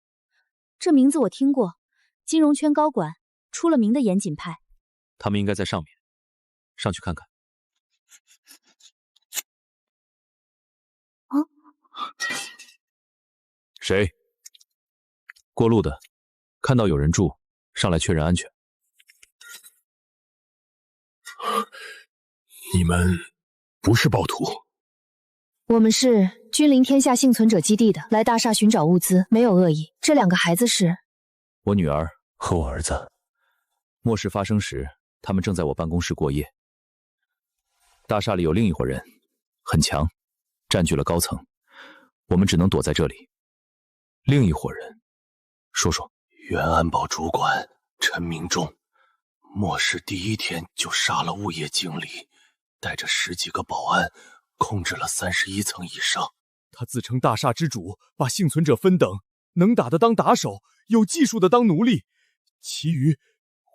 这名字我听过，金融圈高管，出了名的严谨派。他们应该在上面，上去看看。啊？谁？过路的，看到有人住，上来确认安全。你们不是暴徒？我们是君临天下幸存者基地的，来大厦寻找物资，没有恶意。这2个孩子是我女儿和我儿子。末世发生时，他们正在我办公室过夜。大厦里有另一伙人，很强，占据了高层，我们只能躲在这里。另一伙人，说说。原安保主管陈明忠，末世第1天就杀了物业经理，带着10几个保安，控制了31层以上。他自称大厦之主，把幸存者分等，能打的当打手，有技术的当奴隶。其余，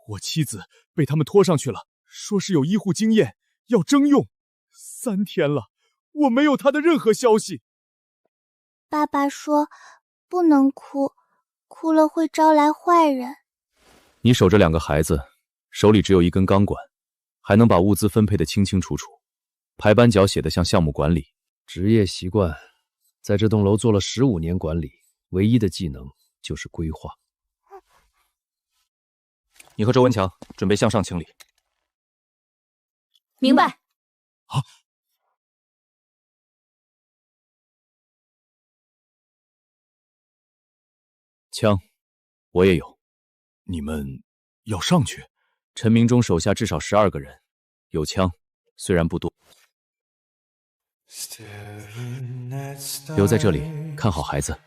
我妻子被他们拖上去了，说是有医护经验，要征用。3天了，我没有他的任何消息。爸爸说不能哭，哭了会招来坏人。你守着2个孩子，手里只有1根钢管，还能把物资分配得清清楚楚。排班表写得像项目管理。职业习惯，在这栋楼做了15年管理，唯一的技能就是规划。你和周文强准备向上清理。明白。好。枪，我也有。你们要上去？陈明忠手下至少12个人，有枪，虽然不多。留在这里，看好孩子。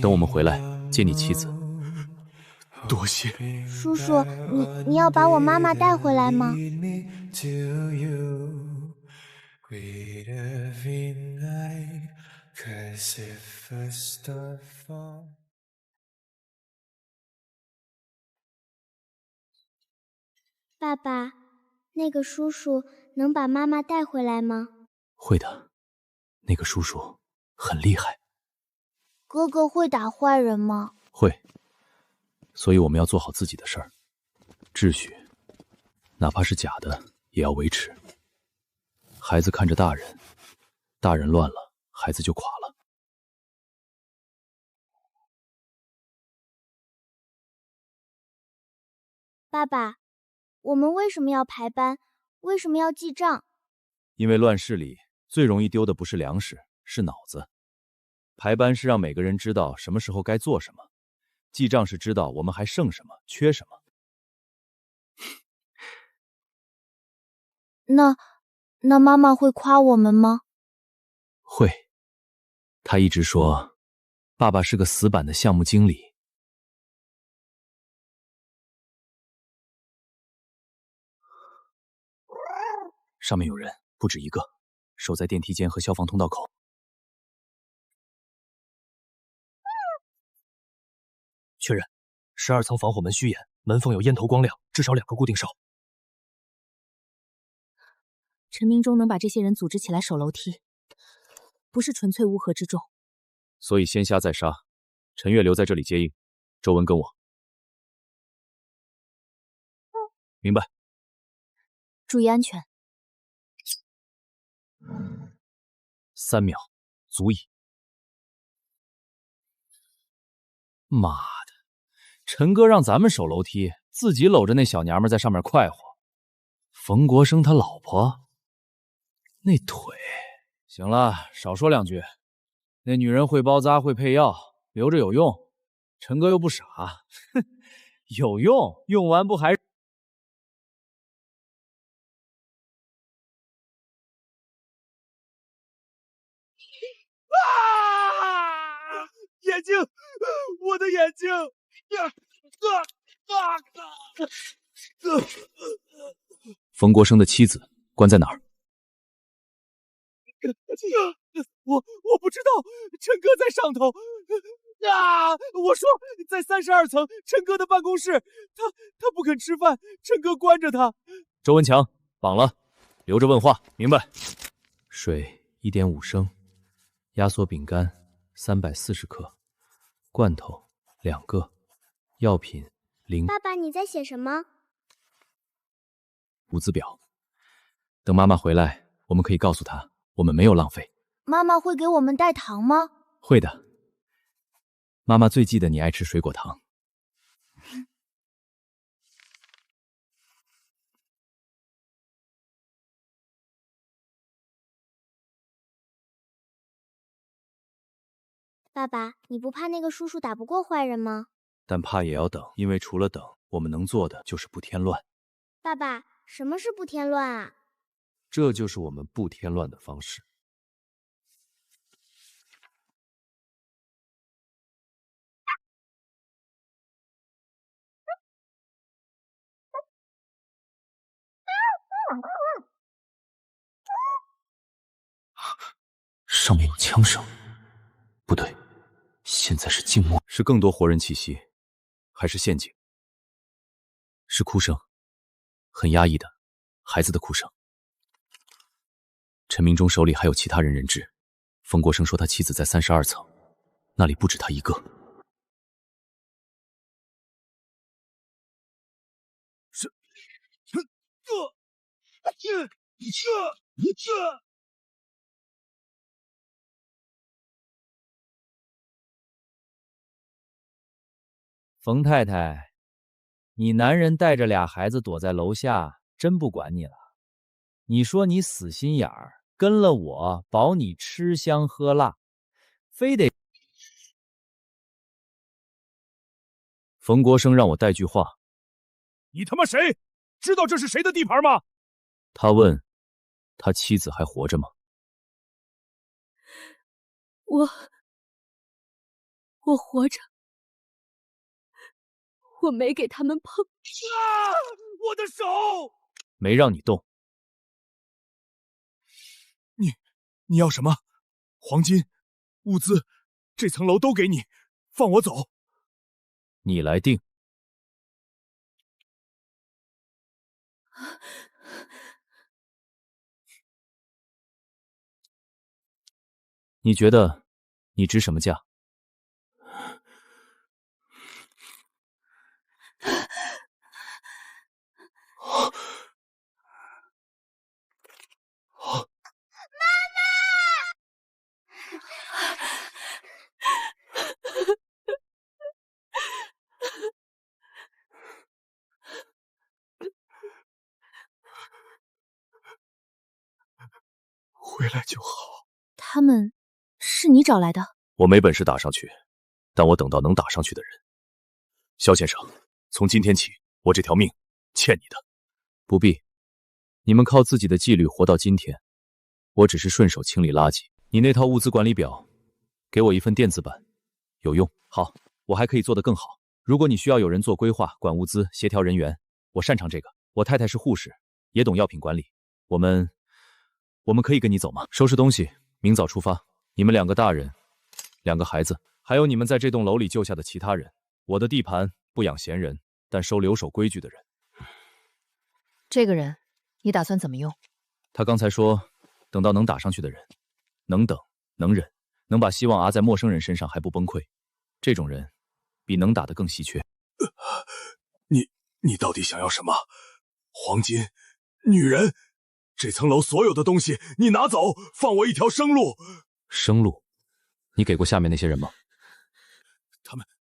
等我们回来，接你妻子。多谢。叔叔，你要把我妈妈带回来吗？爸爸，那个叔叔能把妈妈带回来吗？会的，那个叔叔很厉害。哥哥会打坏人吗？会，所以我们要做好自己的事儿，秩序，哪怕是假的，也要维持。孩子看着大人，大人乱了，孩子就垮了。爸爸，我们为什么要排班？为什么要记账？因为乱世里最容易丢的不是粮食，是脑子。排班是让每个人知道什么时候该做什么，记账是知道我们还剩什么，缺什么。那妈妈会夸我们吗？会，她一直说，爸爸是个死板的项目经理。上面有人，不止一个，守在电梯间和消防通道口。确认，12层防火门虚掩，门缝有烟头光亮，至少2个固定哨。陈明忠能把这些人组织起来守楼梯，不是纯粹乌合之众。所以先瞎再杀，陈月留在这里接应，周文跟我。明白。注意安全。3秒，足矣。妈的，陈哥让咱们守楼梯，自己搂着那小娘们在上面快活。冯国生他老婆那腿，行了，少说2句。那女人会包扎，会配药，留着有用。陈哥又不傻，哼，有用，用完不还？眼睛，我的眼睛！冯国生的妻子关在哪儿？我不知道，陈哥在上头。我说在32层，陈哥的办公室，他不肯吃饭，陈哥关着他。周文强绑了，留着问话，明白？水1.5升，压缩饼干340克，罐头2个，药品0。爸爸，你在写什么？物资表。等妈妈回来，我们可以告诉她，我们没有浪费。妈妈会给我们带糖吗？会的。妈妈最记得你爱吃水果糖。爸爸，你不怕那个叔叔打不过坏人吗？但怕也要等，因为除了等，我们能做的就是不添乱。爸爸，什么是不添乱啊？这就是我们不添乱的方式。上面有枪声，不对，现在是静默。是更多活人气息，还是陷阱？是哭声，很压抑的孩子的哭声。陈明忠手里还有其他人质，冯国生说他妻子在32层，那里不止他一个。冯太太，你男人带着俩孩子躲在楼下，真不管你了。你说你死心眼儿，跟了我，保你吃香喝辣，非得……冯国生让我带句话。你他妈谁？知道这是谁的地盘吗？他问，他妻子还活着吗？我活着。我没给他们碰。我的手！没让你动。你要什么？黄金、物资，这层楼都给你，放我走。你来定。你觉得你值什么价？回来就好。他们是你找来的？我没本事打上去，但我等到能打上去的人。肖先生，从今天起，我这条命欠你的。不必，你们靠自己的纪律活到今天，我只是顺手清理垃圾。你那套物资管理表，给我一份电子版，有用。好，我还可以做得更好。如果你需要有人做规划、管物资、协调人员，我擅长这个。我太太是护士，也懂药品管理。我们可以跟你走吗？收拾东西，明早出发。你们2个大人，2个孩子，还有你们在这栋楼里救下的其他人。我的地盘不养闲人，但收留守规矩的人。这个人，你打算怎么用？他刚才说，等到能打上去的人，能等，能忍，能把希望压在陌生人身上还不崩溃，这种人比能打的更稀缺。你到底想要什么？黄金？女人？这层楼所有的东西你拿走，放我一条生路。生路？你给过下面那些人吗？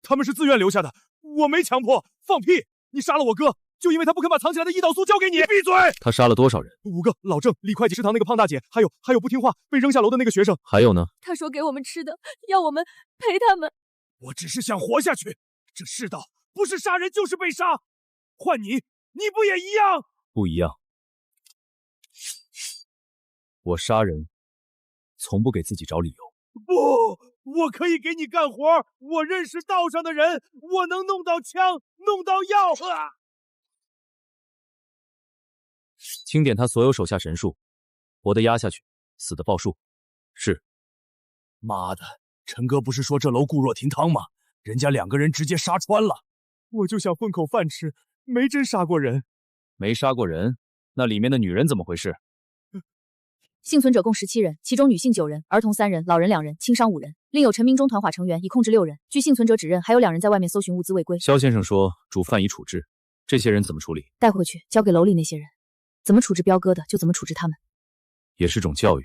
他们是自愿留下的，我没强迫。放屁！你杀了我哥，就因为他不肯把藏起来的胰岛素交给你。闭嘴！他杀了多少人？5个，老郑、李会计食堂那个胖大姐，还有不听话被扔下楼的那个学生。还有呢？他说给我们吃的，要我们陪他们。我只是想活下去，这世道不是杀人就是被杀。换你不也一样？不一样。我杀人，从不给自己找理由。不，我可以给你干活，我认识道上的人，我能弄到枪，弄到药啊！清点他所有手下神术，活的压下去，死的报数。是。妈的，陈哥不是说这楼固若金汤吗？人家2个人直接杀穿了，我就想混口饭吃，没真杀过人。没杀过人，那里面的女人怎么回事？幸存者共17人，其中女性9人，儿童3人，老人2人，轻伤5人，另有陈明忠团伙成员已控制6人。据幸存者指认，还有2人在外面搜寻物资未归。肖先生说主犯已处置，这些人怎么处理？带回去交给楼里那些人，怎么处置彪哥的就怎么处置他们。也是种教育。